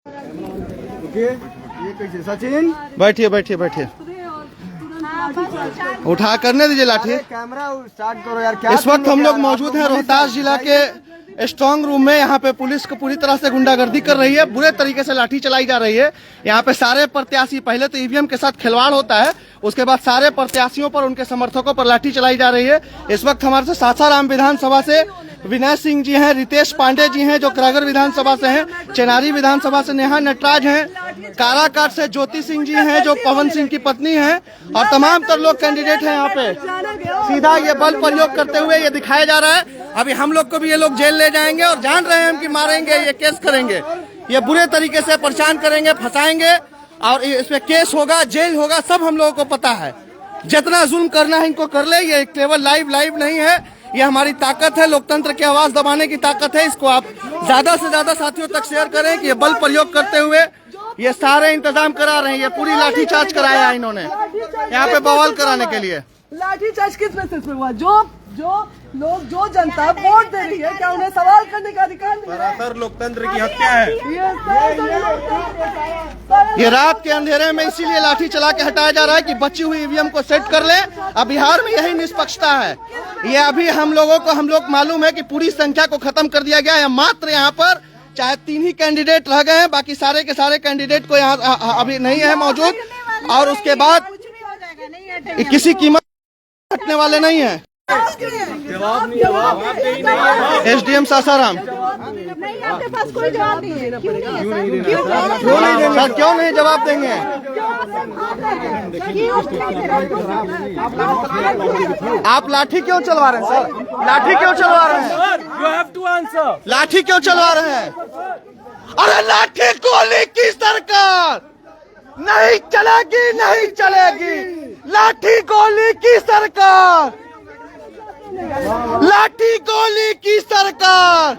ये कैसे सचिन बैठिए बैठिए बैठिए, उठा करने दीजिए लाठी। कैमरा स्टार्ट करो यार। क्या इस वक्त हम लोग मौजूद हैं रोहतास जिला के स्ट्रांग रूम में। यहाँ पे पुलिस को पूरी तरह से गुंडागर्दी कर रही है, बुरे तरीके से लाठी चलाई जा रही है। यहाँ पे सारे प्रत्याशी, पहले तो ईवीएम के साथ खिलवाड़ होता है, उसके बाद सारे प्रत्याशियों पर, उनके समर्थकों पर लाठी चलाई जा रही है। इस वक्त हमारे से सासाराम विधानसभा से विनय सिंह जी हैं, रितेश पांडे जी हैं जो करागर विधानसभा से हैं, चेनारी विधानसभा से नेहा नटराज हैं, काराकाट से ज्योति सिंह जी हैं जो पवन सिंह की पत्नी हैं, और तमाम तर लोग कैंडिडेट हैं। यहाँ पे सीधा ये बल प्रयोग करते हुए ये दिखाया जा रहा है। अभी हम लोग को भी ये लोग जेल ले जाएंगे और जान रहे हैं हम कि मारेंगे, ये केस करेंगे, ये बुरे तरीके से परेशान करेंगे, फंसाएंगे और इसमें केस होगा, जेल होगा, सब हम लोगों को पता है। जितना जुल्म करना है इनको कर ले। ये केवल लाइव नहीं है, ये हमारी ताकत है, लोकतंत्र की आवाज दबाने की ताकत है। इसको आप ज्यादा से ज्यादा साथियों तक शेयर करें कि ये बल प्रयोग करते हुए ये सारे इंतजाम करा रहे हैं। ये पूरी लाठीचार्ज कराया है इन्होंने यहाँ पे बवाल कराने के लिए। लाठीचार्ज किस बेसिस पे हुआ? जो लोग, जो जनता वोट दे रही है, क्या उन्हें सवाल करने का अधिकार नहीं है? सरासर लोकतंत्र की हत्या है ये रात के अंधेरे में इसीलिए लाठी चला के हटाया जा रहा है कि बची हुई ईवीएम को सेट कर ले। अब बिहार में यही निष्पक्षता है। ये अभी हम लोग मालूम है कि पूरी संख्या को खत्म कर दिया गया है। मात्र यहाँ पर चाहे 3 ही कैंडिडेट रह गए हैं, बाकी सारे के सारे कैंडिडेट को यहाँ अभी नहीं है मौजूद, और उसके बाद किसी कीमत हटने वाले नहीं है। एसडीएम सासाराम नहीं, आपके पास कोई जवाब नहीं है। सर क्यों नहीं जवाब देंगे? आप लाठी क्यों चलवा रहे हैं सर? लाठी क्यों चलवा रहे हैं? You have to answer. लाठी क्यों चलवा रहे हैं? अरे लाठी गोली की सरकार नहीं चलेगी, नहीं चलेगी। लाठी गोली की सरकार, लाठी गोली की सरकार।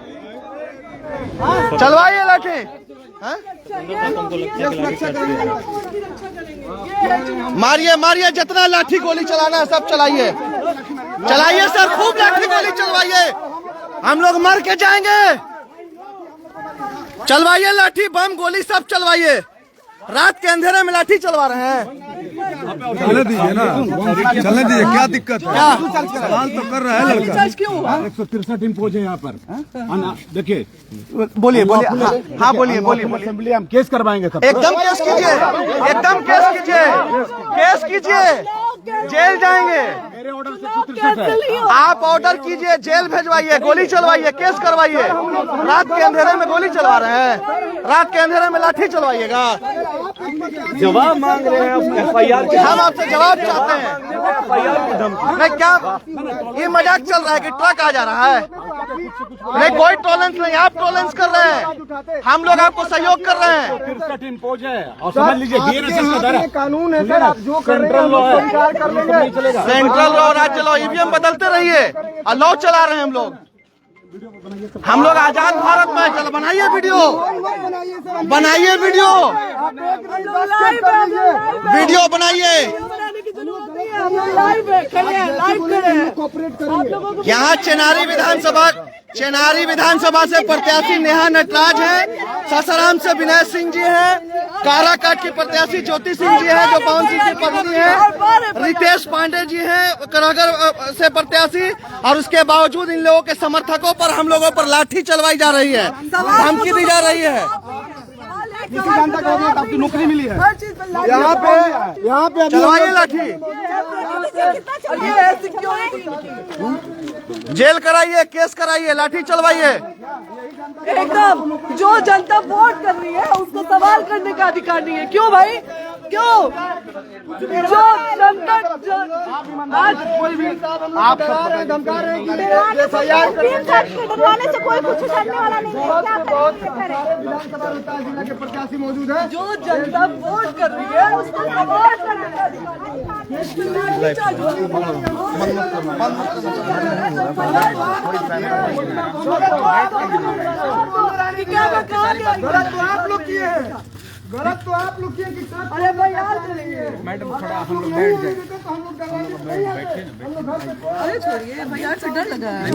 चलवाइए लाठी। मारिए मारिए, जितना लाठी गोली चलाना है सब चलाइए, चलाइए सर, खूब लाठी गोली चलवाइए, हम लोग मर के जाएंगे। चलवाइए लाठी, बम गोली सब चलवाइए। रात के अंधेरे में लाठी चलवा रहे हैं। चलने दीजिए ना, चलने दीजिए, क्या दिक्कत है? सवाल तो कर रहा है लड़का। 163 इम्पोज है यहाँ पर। देखिए, बोलिए बोलिए, हाँ बोलिए बोलिए। असेंबली हम केस करवाएंगे सब। एकदम केस कीजिए, एकदम केस कीजिए, केस कीजिए, जेल जाएंगे। मेरे ऑर्डर से 163 है। आप ऑर्डर कीजिए, जेल भेजवाइए, गोली चलवाइए, केस करवाइए। रात के अंधेरे में गोली चलवा रहे हैं, रात के अंधेरे में लाठी चलवाइएगा। जवाब मांग रहे हैं FIR के। हम आपसे जवाब चाहते हैं। नहीं क्या ये मजाक चल रहा है कि ट्रक आ जा रहा है? नहीं, कोई टॉलरेंस नहीं, आप टॉलरेंस कर रहे हैं, हम लोग आपको सहयोग कर रहे हैं। 163 इम्पोज है और समझ लीजिए DNSS का दर है। कानून है सर, आप जो सेंट्रल लॉ है, कर लेंगे। सेंट्रल लॉ, राज्य लॉ, ईवीएम बदलते रहिए और लॉ चला रहे हैं हम लोग आजाद भारत में। चलो बनाइए वीडियो, बनाइए वीडियो, वीडियो बनाइए। यहाँ चेनारी विधानसभा से प्रत्याशी नेहा नटराज है, सासाराम से विनय सिंह जी हैं, काराकाट की प्रत्याशी ज्योति सिंह जी हैं जो पवन सिंह की पत्नी है, रितेश पांडे जी हैं करागर से प्रत्याशी, और उसके बावजूद इन लोगों के समर्थकों पर, हम लोगों पर लाठी चलवाई जा रही है, धमकी दी जा रही है। किसी जनता को आपकी नौकरी मिली है यहाँ पे चलवाइए लाठी, जेल कराइए, केस कराइए, लाठी चलवाइए। एकदम, जो जनता वोट कर रही है उसको सवाल करने का अधिकार नहीं है। क्यों भाई, क्यों? जो जनता आज कोई भी आप धमका रहे हैं डरवाने से कोई कुछ करने वाला नहीं है। क्या विधानसभा रोहतास जिला के प्रत्याशी मौजूद है। जो जनता वोट कर रही है उसको सवाल करने का अधिकार आप लोग किए हैं। गलत तो आप लोग किए कि सर अरे भाई यार चलेंगे, मैडम थोड़ा हम लोग बैठ जाए तो हम लोग डरवाने को नहीं आते। हम लोग घर पे अरे छोड़िए भाई यार से डर लगा है।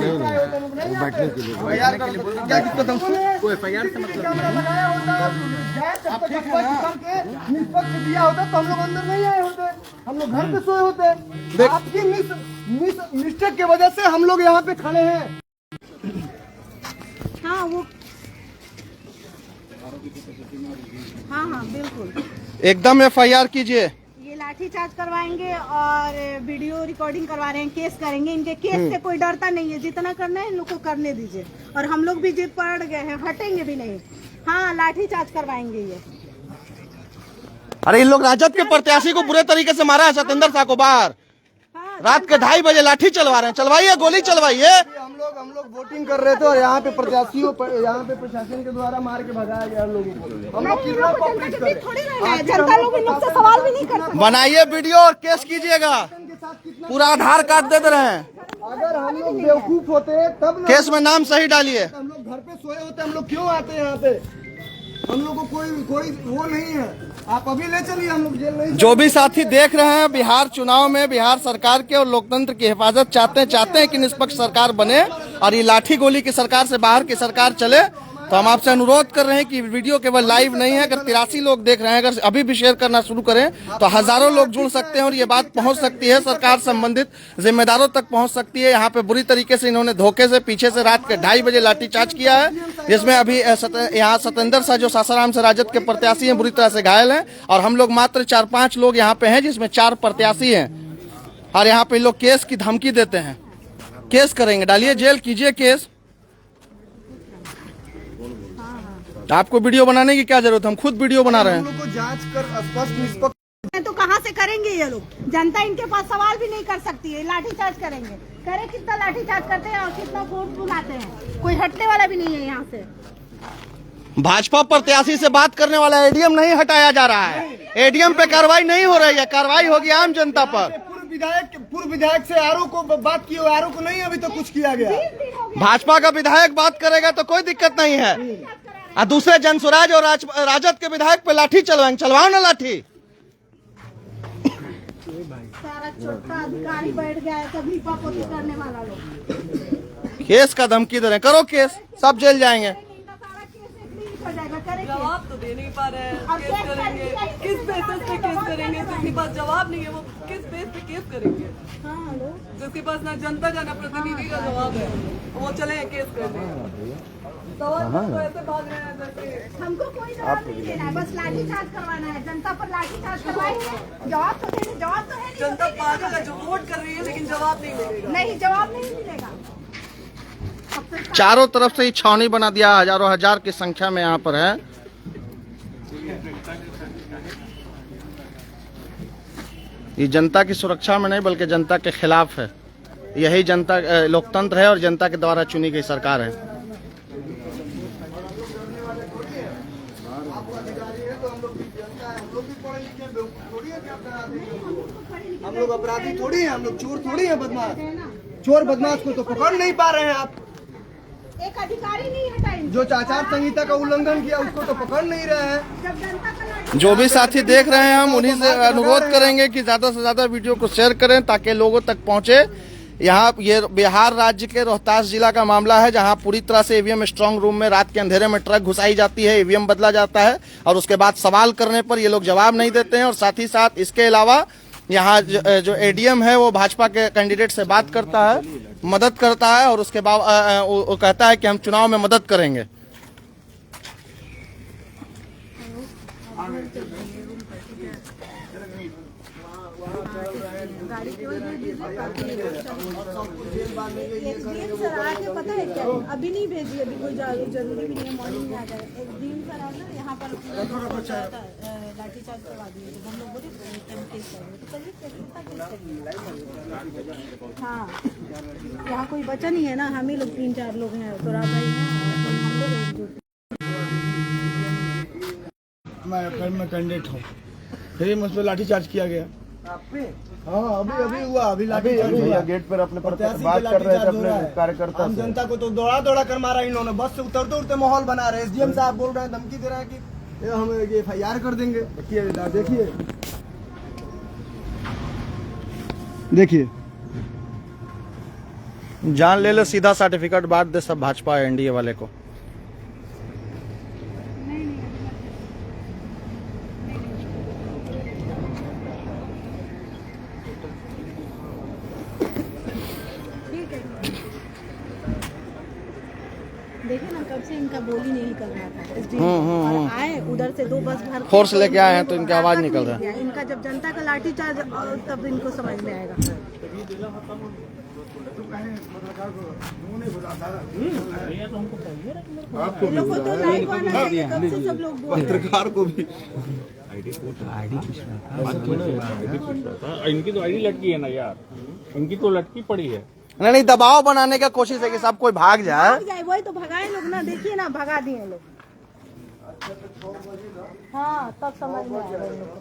बैठने के लिए क्या दिक्कत हमको कोई एफआईआर से मतलब लगाया होता करके निष्पक्ष दिया होता तो हम लोग अंदर नहीं आए होते, हम लोग घर पे सोए होते। आपकी मिस्टेक की वजह से हम लोग यहाँ पे खड़े हैं। हाँ वो हाँ बिल्कुल, एकदम एफआईआर कीजिए। ये लाठीचार्ज करवाएंगे और वीडियो रिकॉर्डिंग करवा रहे हैं, केस करेंगे। इनके केस से कोई डरता नहीं है, जितना करना है इन लोग को करने दीजिए। और हम लोग भी जिद पड़ गए हैं, हटेंगे भी नहीं। हाँ लाठीचार्ज करवाएंगे ये। अरे इन लोग राजद के प्रत्याशी को बुरे तरीके से मारा है, सतेंद्र शाह को बाहर रात के 2:30 बजे लाठी चलवा रहे हैं। चलवाइए, गोली चलवाइए। हम लोग वोटिंग कर रहे थे और यहाँ पे प्रत्याशियों यहाँ पे प्रशासन के द्वारा मार के भगाया गया हम लोगों को। हम लोग कितना कोऑपरेट कर रहे हैं। थोड़ी रहना है, जनता लोग इन लोग से सवाल भी नहीं कर सकते। बनाइए वीडियो और केस कीजिएगा। पूरा आधार कार्ड दे दे रहे हैं। अगर हम लोग बेवकूफ होते तब ना केस में नाम सही डालिए। हम लोग घर पे सोए होते, हम लोग क्यों आते हैं यहाँ पे? हम लोग को कोई वो नहीं है। आप अभी ले चलिए, हम लोग जेल नहीं। जो भी साथी देख रहे हैं, बिहार चुनाव में बिहार सरकार के और लोकतंत्र की हिफाजत चाहते हैं कि निष्पक्ष सरकार बने और ये लाठी गोली की सरकार से बाहर की सरकार चले, तो हम आपसे अनुरोध कर रहे हैं कि वीडियो केवल लाइव नहीं है। अगर 83 लोग देख रहे हैं, अगर अभी भी शेयर करना शुरू करें तो हजारों लोग जुड़ सकते हैं और ये बात पहुंच सकती है, सरकार संबंधित जिम्मेदारों तक पहुंच सकती है। यहाँ पे बुरी तरीके से इन्होंने धोखे से पीछे से रात के 2:30 बजे लाठीचार्ज किया है, जिसमें अभी यहाँ सतेंद्र शाह जो सासाराम से राजद के प्रत्याशी हैं बुरी तरह से घायल हैं और हम लोग मात्र 4-5 लोग यहाँ पे हैं, जिसमें 4 प्रत्याशी हैं। और यहाँ पे लोग केस की धमकी देते हैं, केस करेंगे। डालिए जेल, कीजिए केस। आपको वीडियो बनाने की क्या जरूरत है? हम खुद वीडियो बना रहे हैं। हम लोग को जांच कर स्पष्ट निष्पक्ष तो कहाँ से करेंगे ये लोग? जनता इनके पास सवाल भी नहीं कर सकती है। लाठीचार्ज करेंगे, करे कितना लाठीचार्ज करते हैं और कितना वोट बुलाते हैं, कोई हटने वाला भी नहीं है यहाँ से। भाजपा प्रत्याशी से बात करने वाला एडीएम नहीं हटाया जा रहा है। एडीएम पे कार्रवाई नहीं हो रही है, कार्रवाई होगी आम जनता पर। पूर्व विधायक से आरओ को बात की, आरओ को नहीं अभी तो कुछ किया गया। भाजपा का विधायक बात करेगा तो कोई दिक्कत नहीं है, और दूसरे जनसुराज और राजद के विधायक पे लाठी चलवाएंगे। चलवाओ ना लाठी। सारा छोटा अधिकारी बैठ गया है, सभी पापोती करने वाला लोग। केस का धमकी दे रहे हैं, करो केस, सब जेल जाएंगे। इनका सारा केस एक दिन हो जाएगा, करेंगे। जवाब तो दे नहीं पा रहे हैं, अब केस करेंगे किस बेसिस पे केस करेंगे? जिसके पास जवाब नहीं है वो किस बेस पे केस करेंगे? हाँ हेलो, जिसके पास ना जनता का ना प्रतिनिधि का जवाब है, वो चले केस करने। सवाल तो ऐसे भाग रहे हैं जैसे हमको कोई जवाब नहीं देना है, बस लाठीचार्ज करवाना है। जनता पर लाठीचार्ज करवाएंगे, जवाब तो देंगे, जवाब तो है नहीं। जनता पागल है जो वोट कर रही है लेकिन जवाब नहीं मिलेगा। नहीं, जवाब नहीं मिलेगा। चारों तरफ से ही छावनी बना दिया, हजारों हजार की संख्या में यहाँ पर है। ये जनता की सुरक्षा में नहीं बल्कि जनता के खिलाफ है। यही जनता लोकतंत्र है और जनता के द्वारा चुनी गई सरकार है। हम लोग अपराधी थोड़ी हैं, हम लोग चोर थोड़ी हैं, बदमाश। चोर बदमाश को तो पकड़ नहीं पा रहे हैं आप। एक अधिकारी नहीं हटाएंगे, जो आचार संहिता का उल्लंघन किया उसको तो पकड़ नहीं रहे हैं। जब जनता का जो भी साथी देख रहे हैं, हम उन्हीं से अनुरोध करेंगे कि ज्यादा से ज्यादा वीडियो को शेयर करें ताकि लोगों तक पहुंचे। यहाँ ये बिहार राज्य के रोहतास जिला का मामला है, जहाँ पूरी तरह से ईवीएम स्ट्रांग रूम में रात के अंधेरे में ट्रक घुसाई जाती है, ईवीएम बदला जाता है और उसके बाद सवाल करने पर ये लोग जवाब नहीं देते हैं। और साथ ही साथ इसके अलावा यहाँ जो एडीएम है वो भाजपा के कैंडिडेट से बात करता है, मदद करता है और उसके बाद वो कहता है कि हम चुनाव में मदद करेंगे। सर आके पता है क्या, अभी नहीं भेजी, अभी कोई जरूरी भी नहीं है, मॉर्निंग में आ जाए। एक दिन सर आना यहाँ पर लाठीचार्ज करवा दिए, जब हम लोग बोले तो हाँ, यहाँ कोई बचा नहीं है ना, हम ही लोग 3-4 लोग हैं, तो भाई हैं, हम लोग एकजुट। मैं कैंडिडेट हूँ, फिर मुझ पर लाठीचार्ज किया गया। हाँ अभी हुआ, अभी लाठीचार्ज हुआ। गेट पर अपने बात कर रहे थे अपने कार्यकर्ता जनता को तो दौड़ा कर मारा इन्होंने। बस से उतरते माहौल बना रहे। एसडीएम साहब बोल रहे हैं, धमकी दे रहे हैं कि ये हम ये FIR कर देंगे। देखिए देखिए जान ले लो, सीधा सर्टिफिकेट बांट दे सब भाजपा एनडीए वाले को। देखिए ना कब से इनका बोली नहीं कर रहा था SDM, और आए उधर से 2 बस भर फोर्स लेके आए हैं तो इनकी आवाज निकल रहा है। इनका जब जनता का लाठीचार्ज तब इनको समझ में आएगा। ये लोग को तो लाइव आना चाहिए, कब से सब लोग बोल रहे हैं। पत्रकार को भी इनकी तो आईडी लटकी है ना यार, इनकी तो लटकी पड़ी है। नहीं, दबाव बनाने का कोशिश है कि सब कोई भाग जाए। भाग जाए, वही तो भगाए लोग ना, देखिए ना भगा दिए लोग। हाँ तब समझ में आएगा इन लोग को,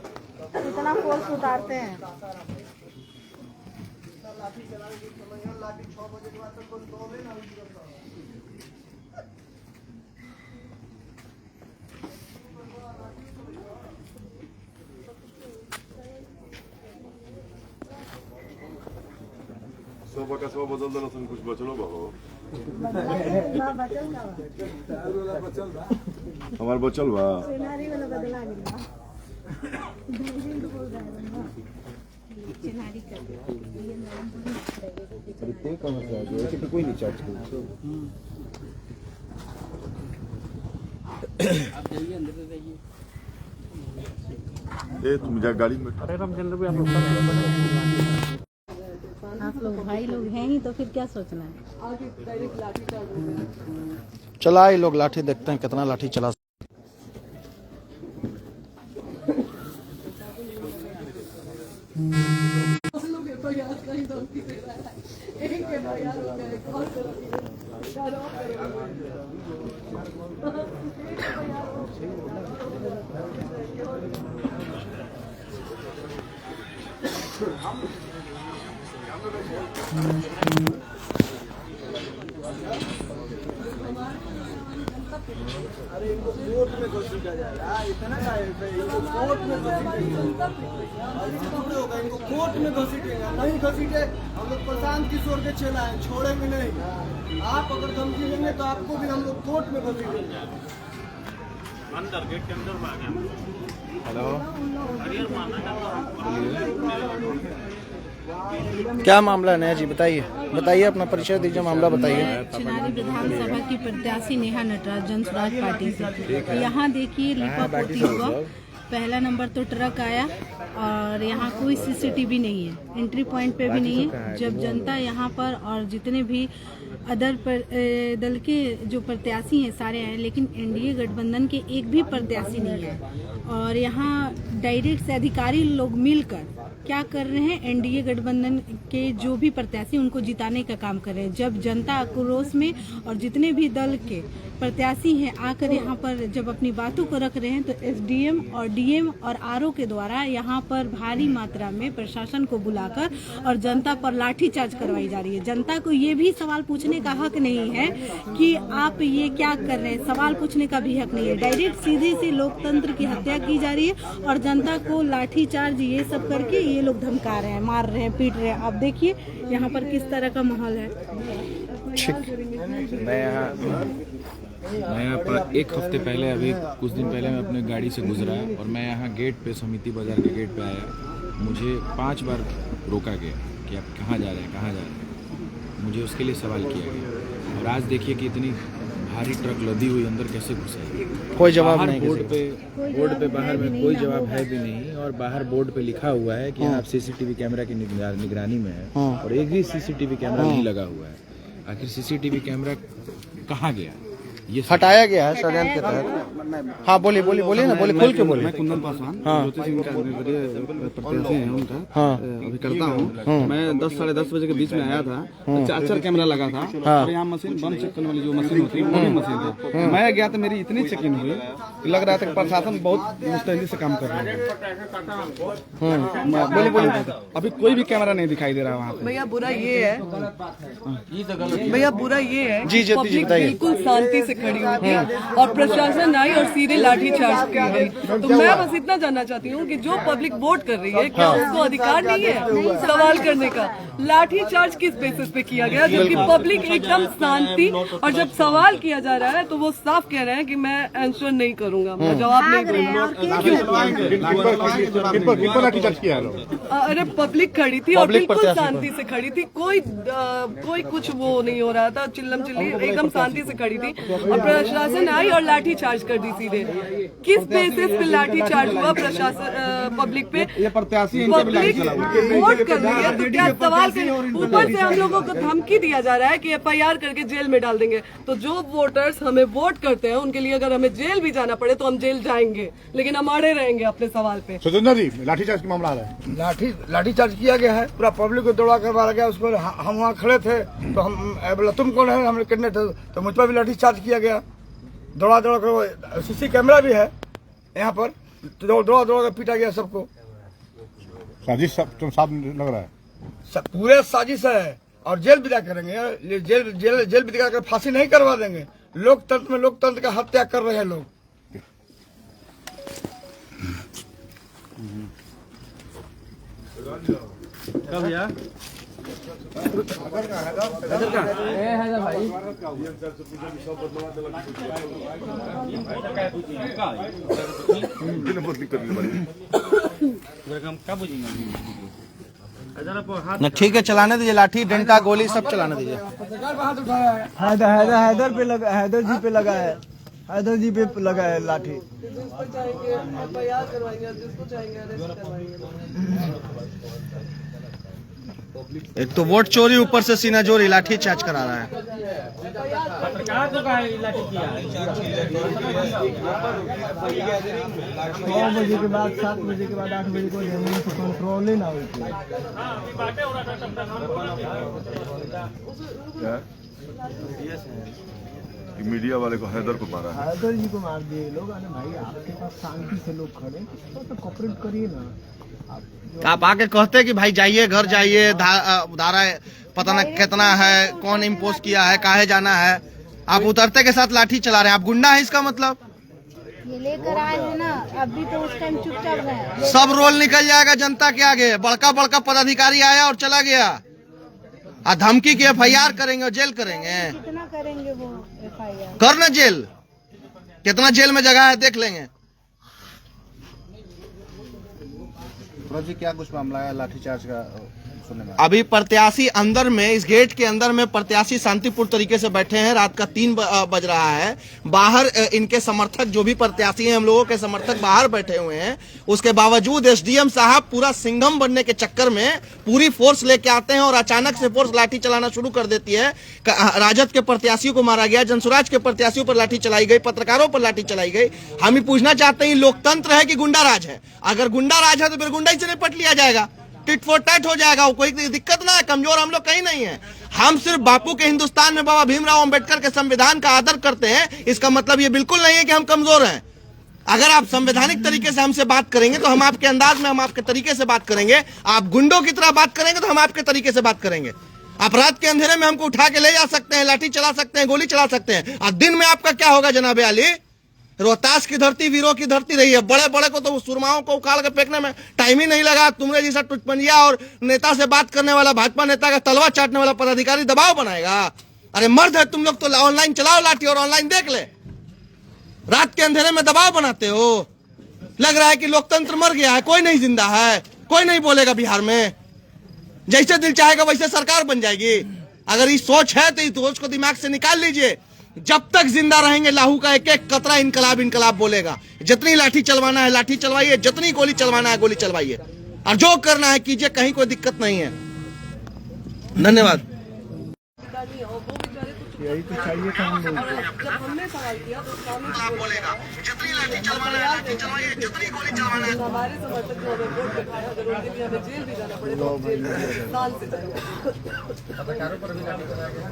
कितना फोर्स उतारते हैं। सोफा का सोफा बदल देना, कुछ बचलो बाबू हमारे बचल बा चिनारी वाला बदला गया, चिनारी कर कोई नहीं चार्ज तुम जा गाड़ी में। आप लोग भाई लोग हैं ही तो फिर क्या सोचना है। चला ये लोग लाठी, देखते हैं कितना लाठी चला। अरे इनको कोर्ट में घसीटा जाएगा, इतना इनको कोर्ट में घसीटेंगे, होगा इनको कोर्ट में घसीटेंगे। नहीं घसीटे, हम लोग प्रशांत किशोर के चेला हैं, छोड़ेंगे नहीं। आप अगर धमकी देंगे तो आपको भी हम लोग कोर्ट में घसीटेंगे। अंदर गेट के अंदर में आ गया। हेलो, क्या मामला है नया जी, बताइए अपना परिचय दीजिए, मामला बताइए। चिनारी विधानसभा की प्रत्याशी नेहा नटराज जन स्वराज पार्टी से। यहाँ देखिए लिपापोती हुआ, पहला नंबर तो ट्रक आया और यहाँ कोई CCTV नहीं है, एंट्री पॉइंट पे भी नहीं है। जब जनता यहाँ पर और जितने भी अदर दल के जो प्रत्याशी हैं सारे आए, लेकिन एनडीए गठबंधन के एक भी प्रत्याशी नहीं है। और यहाँ डायरेक्ट से अधिकारी लोग मिलकर क्या कर रहे हैं, एनडीए गठबंधन के जो भी प्रत्याशी उनको जिताने का काम कर रहे हैं। जब जनता आक्रोश में और जितने भी दल के प्रत्याशी हैं आकर यहाँ पर जब अपनी बातों को रख रहे हैं, तो SDM और DM और RO के द्वारा यहाँ पर भारी मात्रा में प्रशासन को बुलाकर और जनता पर लाठीचार्ज करवाई जा रही है। जनता को ये भी सवाल पूछने का हक नहीं है कि आप ये क्या कर रहे हैं, सवाल पूछने का भी हक नहीं है। डायरेक्ट सीधे से लोकतंत्र की हत्या की जा रही है और जनता को लाठीचार्ज ये सब करके ये लोग धमका रहे हैं, मार रहे हैं, पीट रहे हैं। आप देखिए यहाँ पर किस तरह का माहौल है। मैं यहाँ पर एक हफ्ते पहले, अभी कुछ दिन पहले मैं अपने गाड़ी से गुजरा और मैं यहाँ गेट पे, समिति बाजार के गेट पे आया। मुझे 5 बार रोका गया कि आप कहाँ जा रहे हैं। मुझे उसके लिए सवाल किया गया। और आज देखिए कि इतनी भारी ट्रक लदी हुई अंदर कैसे घुसाई, कोई जवाब नहीं। बोर्ड पे बाहर में कोई जवाब है भी नहीं। और बाहर बोर्ड पे लिखा हुआ है कि आप CCTV कैमरा की निगरानी में है और एक भी CCTV कैमरा नहीं लगा हुआ है। आखिर CCTV कैमरा कहाँ गया? ये हटाया गया है षड्यंत्र के तहत। हाँ बोलिए ना, खुल के बोलिए। मैं कुंदन पासवान, ज्योति सिंह का प्रत्याशी है उनका, अभी करता हूँ। मैं 10 साढ़े 10 बजे के बीच में आया था, अचार कैमरा लगा था और यहाँ मशीन बम चेक करने वाली जो मशीन होती है वो भी मशीन थी। मैं गया तो मेरी इतनी चेकिंग हुई, लग रहा था कि प्रशासन बहुत मुस्तैदी से काम कर रहा है। बोलिए, अभी कोई भी कैमरा नहीं दिखाई दे रहा वहाँ पे। भैया बुरा ये है, जी बताइए। बिल्कुल शांति से खड़ी हुई थी और प्रशासन आई और सीधे लाठी चार्ज की गई। तो मैं बस इतना जानना चाहती हूँ कि जो पब्लिक वोट कर रही है क्या उसको अधिकार नहीं है सवाल करने का? लाठी चार्ज किस बेसिस पे किया गया जबकि पब्लिक एकदम शांत थी? और जब सवाल किया जा रहा है तो वो साफ कह रहे हैं कि मैं आंसर नहीं करूंगा, मैं जवाब नहीं दूंगा। अरे पब्लिक खड़ी थी और बिल्कुल शांति से खड़ी थी, कोई कुछ वो नहीं हो रहा था, चिल्लम चिल्ली एकदम शांति से खड़ी थी और प्रशासन आई और लाठी चार्ज कर दी सीधे। किस बेसिस पे लाठी चार्ज हुआ प्रशासन पब्लिक पे? पब्लिक वोट कर रही है तो क्या सवाल के ऊपर से हम लोगों को धमकी दिया जा रहा है कि FIR करके जेल में डाल देंगे। तो जो वोटर्स हमें वोट करते हैं उनके लिए अगर हमें जेल भी जाना पड़े तो हम जेल जाएंगे, लेकिन हम अड़े रहेंगे अपने सवाल पे। सुरेंद्र जी, लाठीचार्ज का मामला आ रहा है। लाठीचार्ज किया गया है, पूरा पब्लिक को दौड़ा कर मारा गया। उसको हम वहाँ खड़े थे तो हम बोला तुम कौन है, हम कितने थे, तो मुझ पर भी लाठीचार्ज किया गया। दौड़ा कर CC कैमरा भी है यहाँ पर, तो दौड़ा कर पीटा गया सबको। साजिश तुम साफ लग रहा है, पूरे साजिश है और जेल विदा करेंगे। जेल विदा कर फांसी नहीं करवा देंगे। लोकतंत्र में लोकतंत्र का हत्या कर रहे हैं लोग। न ठीक है, चलाने दीजिए, लाठी डंडा गोली सब चलाने दीजिए। हैदर पे लगा, हैदर जी पे लगा है, हैदर जी पे लगा है लाठी। एक तो वोट चोरी, ऊपर से सीना जोरी, लाठी चार्ज करा रहा है। पत्रकार को लाठी किया 6 बजे के बाद, 7 बजे के बाद, 8 बजे को जमीन से कंट्रोल ही ना होती। मीडिया वाले को हैदर को मारा है। हैदर जी को मार दिए लोग। अरे भाई आपके पास शांति से लोग खड़े तो कॉपरेट करिए ना। आप आके कहते कि भाई जाइए, घर जाइए, धारा पता न कितना है, कौन इम्पोज किया है, काहे जाना है, आप उतरते के साथ लाठी चला रहे हैं। आप गुंडा है इसका मतलब? ये लेकर आए हैं ना, अभी तो उस टाइम चुपचाप रहे। सब रोल निकल जाएगा जनता के आगे। बड़का बड़का पदाधिकारी आया और चला गया, धमकी की FIR करेंगे और जेल करेंगे। कितना करेंगे वो FIR? करना जेल, कितना जेल में जगह है देख लेंगे। जी क्या कुछ मामला है लाठीचार्ज का सुनने में? अभी प्रत्याशी अंदर में, इस गेट के अंदर में प्रत्याशी शांतिपूर्ण तरीके से बैठे हैं। रात का 3 बज रहा है। बाहर इनके समर्थक, जो भी प्रत्याशी हैं, हम लोगों के समर्थक बाहर बैठे हुए हैं। उसके बावजूद SDM साहब पूरा सिंघम बनने के चक्कर में पूरी फोर्स लेके आते हैं और अचानक से फोर्स लाठी चलाना शुरू कर देती है। राजद के प्रत्याशियों को मारा गया, जनसुराज के प्रत्याशियों पर लाठी चलाई गई, पत्रकारों पर लाठी चलाई गई। हम ही पूछना चाहते हैं, लोकतंत्र है कि गुंडा राज है? अगर गुंडा राज है तो फिर गुंडा से निपट लिया जाएगा, टिट फॉर टैट हो जाएगा, कोई दिक्कत ना है। कमजोर हम लोग कहीं नहीं है। हम सिर्फ बापू के हिंदुस्तान में बाबा भीमराव अंबेडकर के संविधान का आदर करते हैं। इसका मतलब ये बिल्कुल नहीं है कि हम कमजोर हैं। अगर आप संवैधानिक तरीके से हमसे बात करेंगे तो हम आपके अंदाज में, हम आपके तरीके से बात करेंगे। आप गुंडों की तरह बात करेंगे तो हम आपके तरीके से बात करेंगे। आप रात के अंधेरे में हमको उठा के ले जा सकते हैं, लाठी चला सकते हैं, गोली चला सकते हैं, और दिन में आपका क्या होगा जनाब अली? रोहतास की धरती वीरों की धरती रही है। बड़े बड़े को तो सुरमाओं को उखाड़ के फेंकने में टाइम ही नहीं लगा। तुमने जैसा टुटपंजिया और नेता से बात करने वाला, भाजपा नेता का तलवा चाटने वाला पदाधिकारी दबाव बनाएगा? अरे मर्द है तुम लोग तो ऑनलाइन चलाओ लाठी और ऑनलाइन देख ले। रात के अंधेरे में दबाव बनाते हो। लग रहा है कि लोकतंत्र मर गया है, कोई नहीं जिंदा है, कोई नहीं बोलेगा बिहार में। जैसे दिल चाहेगा वैसे सरकार बन जाएगी। अगर ये सोच है तो इस सोच को दिमाग से निकाल लीजिए। जब तक जिंदा रहेंगे लाहू का एक एक कतरा इनकलाब इनकलाब बोलेगा। जितनी लाठी चलवाना है लाठी चलवाइए, जितनी गोली चलवाना है गोली चलवाइए, और जो करना है कीजिए, कहीं कोई दिक्कत नहीं है। धन्यवाद। यही तो चाहिए था हम लोग। जब हमने सवाल किया तो जितनी लाठी चलवाना है लाठी चलवाइए, जितनी गोली चलवाना है। हमारे समर्थक जो हमें वोट करते हैं, अगर उनके लिए हमें जेल भी जाना पड़े तो जेल साल से जाएंगे। पत्रकारों पर भी लाठी चलाया गया,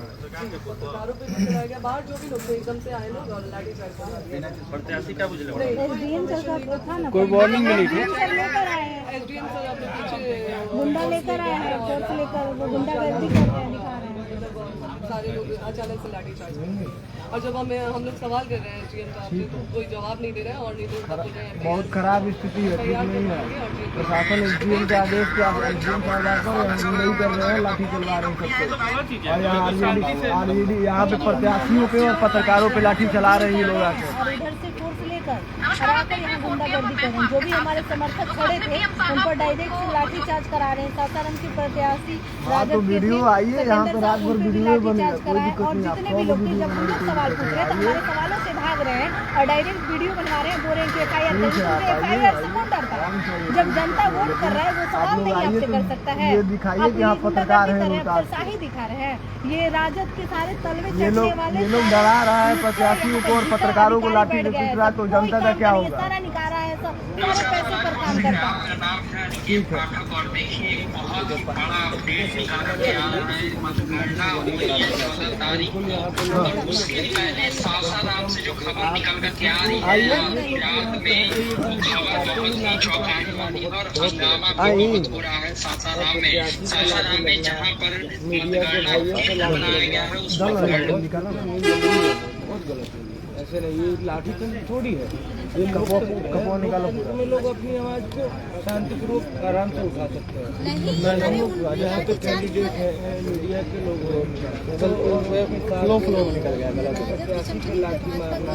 पत्रकारों पर भी चलाया गया। बाहर जो भी लोग थे एकदम से आए लोग और लाठी चार्ज। प्रत्याशी क्या बुझले? SDM सर का था ना, कोई वार्निंग मिली थी? लेकर आए हैं, SDM सर अपने पीछे गुंडा लेकर आए हैं, फोर्स लेकर वो गुंडागर्दी कर रहे हैं, दिखा रहे हैं। सारे लोग अचानक से लाठी चार्ज करते हैं। और जब हम लोग सवाल कर रहे हैं सीएम साहब से तो कोई जवाब नहीं दे रहे हैं और नहीं तो उल्टा बोल रहे हैं बहुत खराब स्थिति है, ठीक नहीं है। प्रशासन एसडीएम के आदेश के एसडीएम साहब आकर नहीं कर रहे हैं, लाठी चलवा रहे हैं सबसे। और यहाँ ऑलरेडी यहाँ पे प्रत्याशियों पे और पत्रकारों पे लाठी चला रहे हैं लोग आकर। और इधर से फोर्स लेकर और आकर यहाँ गुंडागर्दी कर रहे हैं। जो भी हमारे समर्थक खड़े थे उन पर डायरेक्ट लाठी चार्ज करा रहे हैं। सासाराम की प्रत्याशी तो वीडियो आई है यहाँ पे, रात भर वीडियो बनेगा, कोई दिक्कत और नहीं। जितने भी लोग जब हम लोग सवाल पूछ रहे हैं तो हमारे सवालों से भाग रहे हैं और डायरेक्ट वीडियो बनवा रहे हैं, बोल रहे हैं कि एफआईआर से कौन डरता है? जब जनता वोट कर रहा है वो सवाल नहीं आपसे कर सकता है। ये दिखाइए कि आप पत्रकार हैं, शाही दिखा रहे हैं। ये राजद के सारे तलवे चढ़ने वाले ये लोग डरा रहा है प्रत्याशियों को और पत्रकारों को लाठी से पीट रहा है, तो जनता का क्या होगा? सारा निकाल रहा है, सब सारे पैसे पर काम करता है। ठीक है। और देखिए बहुत बड़ा अपडेट निकाल के आ रहा है। मतगणना हुई है 14 तारीख को और उसके पहले सासाराम से जो खबर निकल कर के आ रही है, रात में खबर बहुत ही चौंकाने वाली और हंगामा बहुत हो रहा है सासाराम में। सासाराम में जहाँ पर मतगणना केंद्र बनाया गया है उस ऐसे नहीं, ये लाठी तो थोड़ी है, ये कपो निकालो। में लोग अपनी आवाज को शांतिपूर्वक आराम से उठा सकते हैं। यहाँ पे कैंडिडेट है, मीडिया के लोग फ्लो निकल गया लाठी मारना।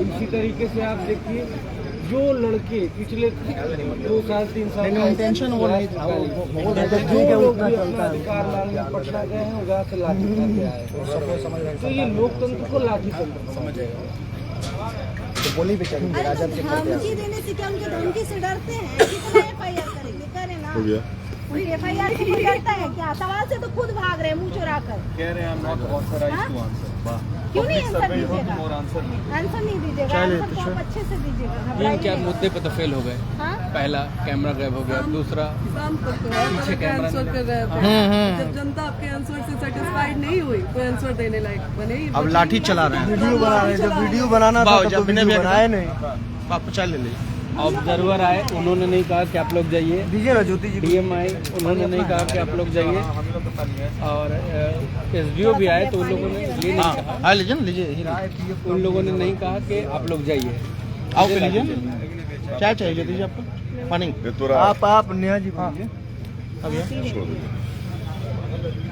इसी तरीके से आप देखिए जो लड़के पिछले 2 साल 3 साल इंटेंशन वो नहीं था, जो लोग भी अपना अधिकार मांगने पटना गए हैं वहाँ से लाठी मार आए, तो ये लोकतंत्र को लाठी तंत्र समझेगा। तो बोली पे चलेंगे राजद के धमकी देने से क्या उनके धमकी से डरते हैं? कितना एफआईआर करेंगे? करें ना। हो गया एफआईआर से कोई डरता है क्या? सवाल से तो खुद भाग रहे हैं मुँह चुरा कर। कह रहे हैं नॉट ऑथराइज्ड टू आंसर। क्यों नहीं आंसर दीजिएगा? आंसर नहीं दीजिएगा, आंसर तो आप अच्छे से दीजिएगा। क्या मुद्दे पे तो फेल हो गए? हाँ? पहला कैमरा गायब हो गया, दूसरा पीछे कैमरा आंसर कर रहे हैं। जब जनता आपके आंसर से सेटिस्फाइड नहीं हुई कोई आंसर देने लायक बने, अब लाठी चला रहे हैं। वीडियो बना रहे हैं, जब वीडियो बनाना था तो वीडियो बनाए नहीं। आप चल ले ऑब्जर्वर आए, उन्होंने नहीं कहा कि आप लोग जाइए। दीजिए ना ज्योति जी। डीएम आए, उन्होंने नहीं कहा कि आप लोग जाइए। और एसडीओ भी आए तो उन लोगों ने ये नहीं कहा। हाँ लीजिए उन लोगों ने नहीं कहा कि आप लोग जाइए। आओ के लीजिए। क्या चाहिए दीजिए आपको? पानी? आप नेहा जी बोलिए। अब छोड़ दीजिए,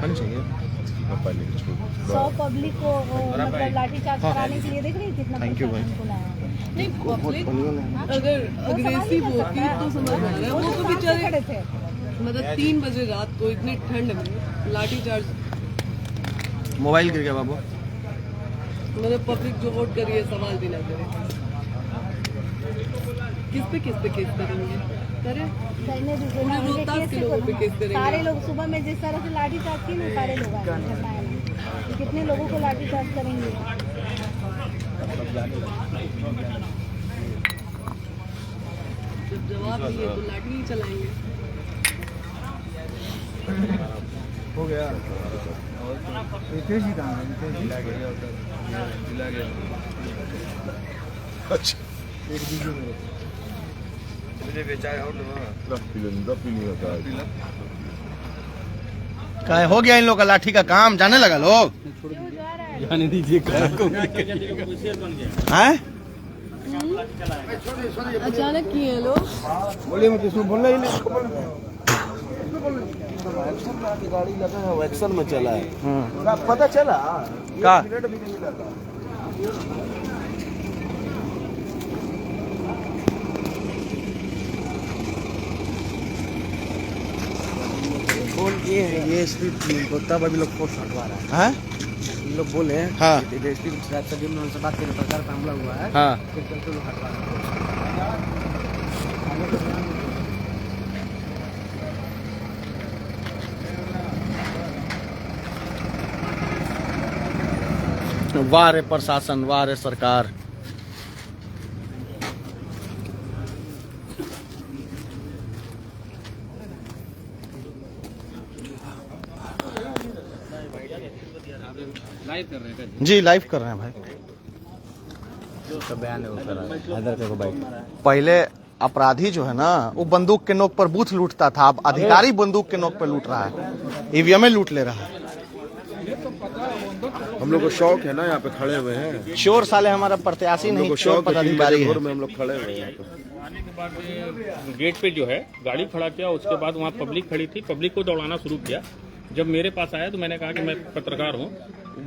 पानी चाहिए? 100 पब्लिक को मतलब लाठीचार्ज कराने के लिए देख रही कितना थैंक यू भाई। नहीं पब्लिक अगर अग्रेसिव होती तो समझ आ रहा है। वो तो बेचारे खड़े थे, मतलब 3 बजे रात को इतनी ठंड में लाठी चार्ज। मोबाइल गिर गया बाबू। मतलब पब्लिक जो वोट करिए सवाल भी ना करे। किस पे केस करेंगे? करें करने दीजिए पूरे ना, उनके रोहतास केस के से लोगों पे केस करेंगे। सारे लोग सुबह में जिस तरह से लाठीचार्ज की ना सारे लोग आए हैं। कितने लोगों को लाठीचार्ज करेंगे? जब जवाब दिए तो लाठी ही चलाएंगे। हो गया। रितेश जी कहाँ है? अच्छा एक दीजिए मेरे को। नहीं होता है। क्या हो गया इन लोग का लाठी का काम? जाने लगा लोग? जाने दीजिए। हैं? अचानक किए हैं लोग। बोलिए मत, इसमें बोलना ही नहीं। गाड़ी लगा है एक्शन में चला है। पता चला का? मिनट भी नहीं लगा। ये एसपी तब अभी लोग फोर्स हटवा रहा है। हैं? लोग बोले हैं हाँ। एसपी से बात करके सरकार पे हमला हुआ है। हाँ। फिर चलते लोग हटवा रहे हैं। वाह रे प्रशासन, वाह रे सरकार। लाइव कर रहे हैं जी लाइव कर रहे हैं भाई। बयान है पहले अपराधी जो है ना वो बंदूक के नोक पर बूथ लूटता था, अब अधिकारी बंदूक के नोक पर लूट रहा है, ईवीएम लूट ले रहा है। हम लोग को शौक है ना, यहाँ पे खड़े हुए हैं। चोर साले हमारा प्रत्याशी नहीं, चोर पदाधिकारी है। में हम लोग खड़े हुए हैं यहाँ पे। आने के बाद गेट पे जो है गाड़ी खड़ा किया, उसके बाद वहाँ पब्लिक खड़ी थी, पब्लिक को दौड़ाना शुरू किया। जब मेरे पास आया तो मैंने कहा कि मैं पत्रकार हूँ,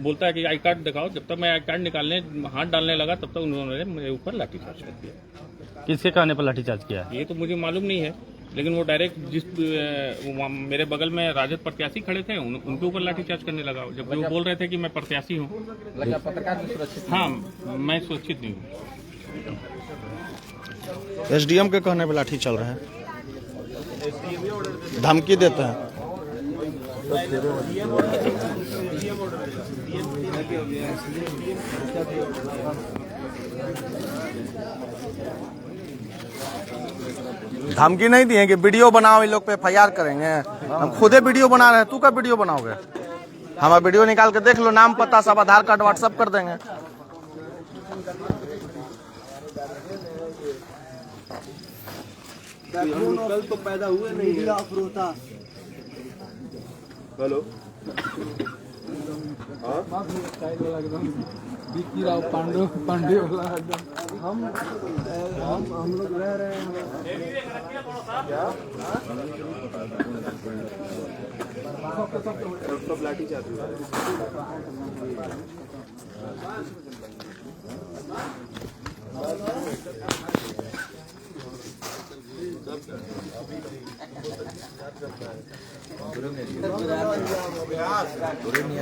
बोलता है कि आई कार्ड दिखाओ। जब तक मैं आई कार्ड निकालने हाथ डालने लगा तब तक उन्होंने मेरे ऊपर लाठीचार्ज कर दिया। किसके कहने पर लाठीचार्ज किया? ये तो मुझे मालूम नहीं है, लेकिन वो डायरेक्ट जिस मेरे बगल में राजद प्रत्याशी खड़े थे उनके ऊपर लाठीचार्ज करने लगा, जबकि वो बोल रहे थे कि मैं प्रत्याशी हूँ। हाँ, मैं सुरक्षित नहीं हूँ। एसडीएम के कहने पे लाठी चल रहा है, धमकी देते हैं। धमकी नहीं दिए कि वीडियो बनाओ, इन लोग पे FIR करेंगे। हम खुदे वीडियो बना रहे हैं, तू का वीडियो बनाओगे? हमारा वीडियो निकाल के देख लो, नाम पता सब, आधार कार्ड व्हाट्सएप कर देंगे। कल तो पैदा हुए नहीं है। हेलो, पांडे हम लोग रह रहे हैं। सब लाठी चाहती है।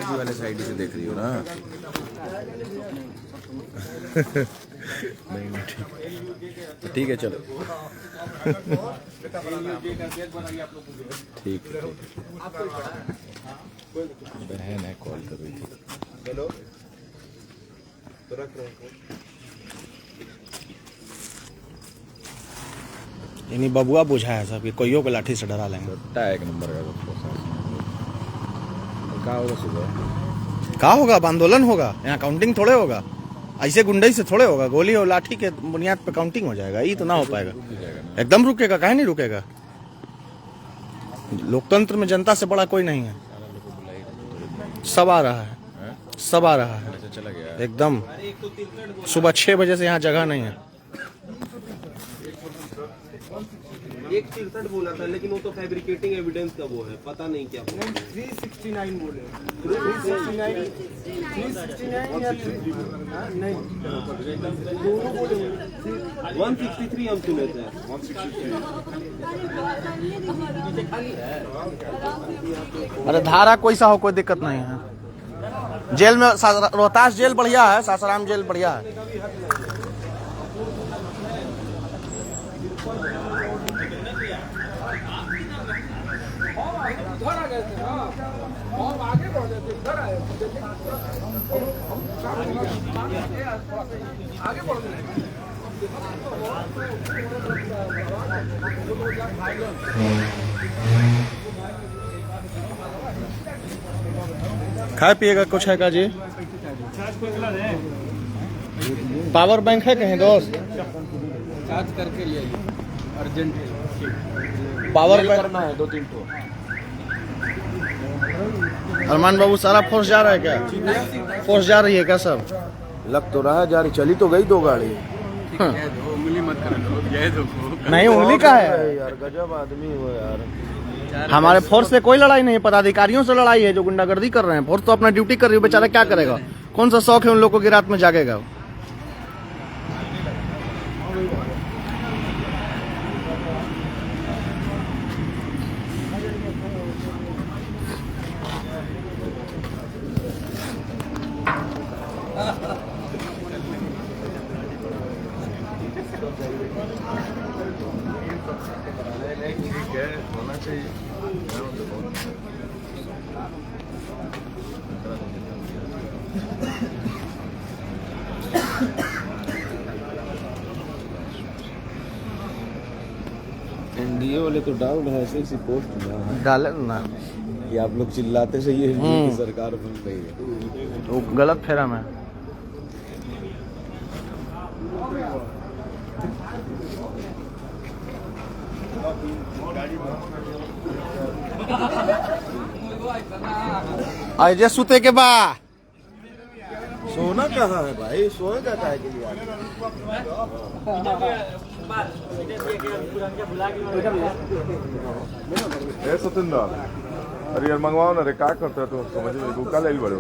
वाले साइड से देख रही हो ना? नहीं ठीक है, चलो ठीक है। बहन है, कॉल कर रही थी। हेलो, रख रहे हैं। यानी बबुआ बुझा है सब कि कोइयों को लाठी से डरा लेंगे। एक नंबर का क्या होगा सुबह? क्या होगा? आंदोलन होगा, यहाँ काउंटिंग थोड़े होगा। ऐसे गुंडई से थोड़े होगा, गोली और लाठी के बुनियाद पे काउंटिंग हो जाएगा। ये तो ना हो पाएगा, एकदम रुकेगा। काहे नहीं रुकेगा? लोकतंत्र में जनता से बड़ा कोई नहीं है। सब आ रहा है, सब आ रहा है चला गया एकदम। सुबह 6 बजे से यहाँ जगह नहीं है। 163 बोला था, लेकिन वो तो फैब्रिकेटिंग एविडेंस का वो है, पता नहीं क्या। 369 बोले, 369 या नहीं, दोनों बोले। 163 हम सुने थे। 163। अरे धारा कोई सा हो, कोई दिक्कत नहीं है। जेल में रोहतास जेल बढ़िया है, सासाराम जेल बढ़िया है। खाए पिएगा कुछ है का जी? पावर बैंक है कहीं दोस्त? चार्ज करके ले आइए, अर्जेंट पावर बैंक करना है 2-3 ठो। अरमान बाबू सारा फोर्स जा रहा है क्या? फोर्स जा रही है क्या सब? लग तो रहा है, जा रही, चली तो गई 2 गाड़ी। उंगली मत करो, नहीं, उंगली का है यार, गजब आदमी हो यार। हमारे फोर्स से कोई लड़ाई नहीं है, पदाधिकारियों से लड़ाई है जो गुंडागर्दी कर रहे हैं। फोर्स तो अपना ड्यूटी कर रही है, बेचारा क्या करेगा? कौन सा शौक है उन लोगों की रात में जागेगा? होना चाहिए। एनडीए वाले तो डाउन है, ऐसे पोस्ट डाले ना कि आप लोग चिल्लाते से ये की सरकार बन रही है, वो गलत फेरा में। आज सुते के बा सोना कहाँ है भाई, सोएगा काहे के लिए? सत्येंद्र, अरे यार मंगवाओ ना रे, क्या करता है तो समझ में कल आई बड़े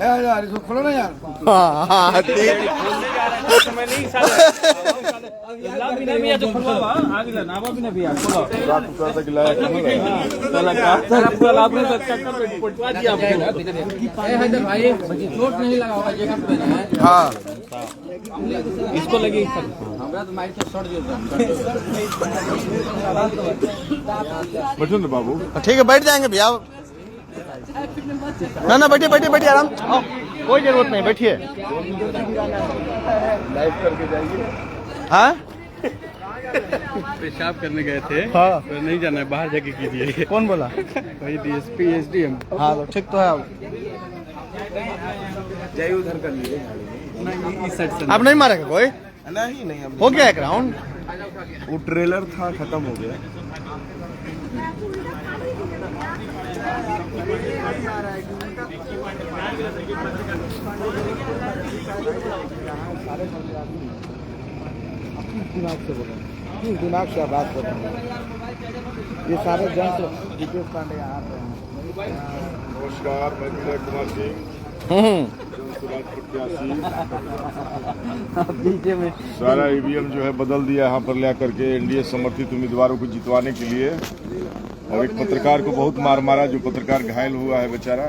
यार इसको खोलो ना यार। हाँ इसको लगी बैठो ना बाबू। ठीक है, बैठ जाएंगे भैया। ना बैठिए बैठिए बैठिए, आराम। कोई जरूरत नहीं, बैठिए। लाइव करके जाइए। हाँ पेशाब करने गए थे। हाँ तो नहीं जाना है, बाहर जाके कीजिए। कौन बोला? वही DSP SDM। हाँ तो ठीक तो है। जाइए उधर कर लीजिए। इस साइड से आप नहीं मारेगा कोई? नहीं हो गया एक राउंड। वो ट्रेलर था, खत्म हो गया। दिमाग से बात कर रहे हैं, ये सारे जन दीपेश पांडे आ रहे हैं। नमस्कार, मैं विजय कुमार सिंह, सारा ईवीएम जो है बदल दिया यहाँ पर ला करके एनडीए समर्थित उम्मीदवारों को जितवाने के लिए। और एक पत्रकार को बहुत मार मारा, जो पत्रकार घायल हुआ है बेचारा।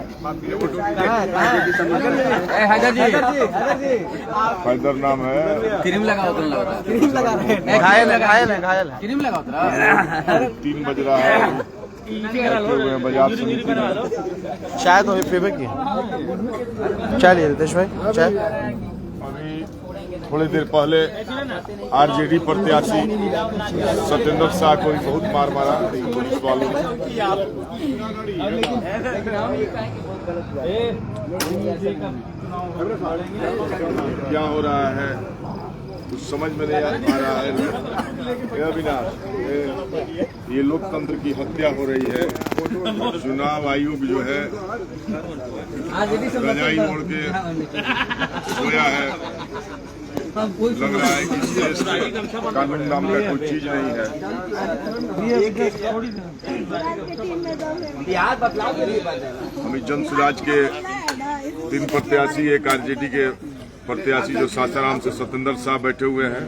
हैदर नाम है। क्रीम लगाओ, घायल है। 3 बज रहा है, बाजार समिति में। शायद हो फेवर की चाय लिए रितेश भाई, चाय। अभी थोड़ी देर पहले आरजेडी प्रत्याशी सत्येंद्र शाह को बहुत मार मारा पुलिस वालों ने। क्या हो रहा है कुछ समझ में नहीं आ रहा है। अविनाश, ये लोकतंत्र की हत्या हो रही है। चुनाव आयोग जो है रजाई ओढ़ के सोया है। लग रहा है कि इस देश में कानून नाम का कोई चीज नहीं है। अभी जन सुराज के 3 प्रत्याशी, एक आरजेडी के प्रत्याशी जो सासाराम से सत्येंद्र शाह बैठे हुए हैं।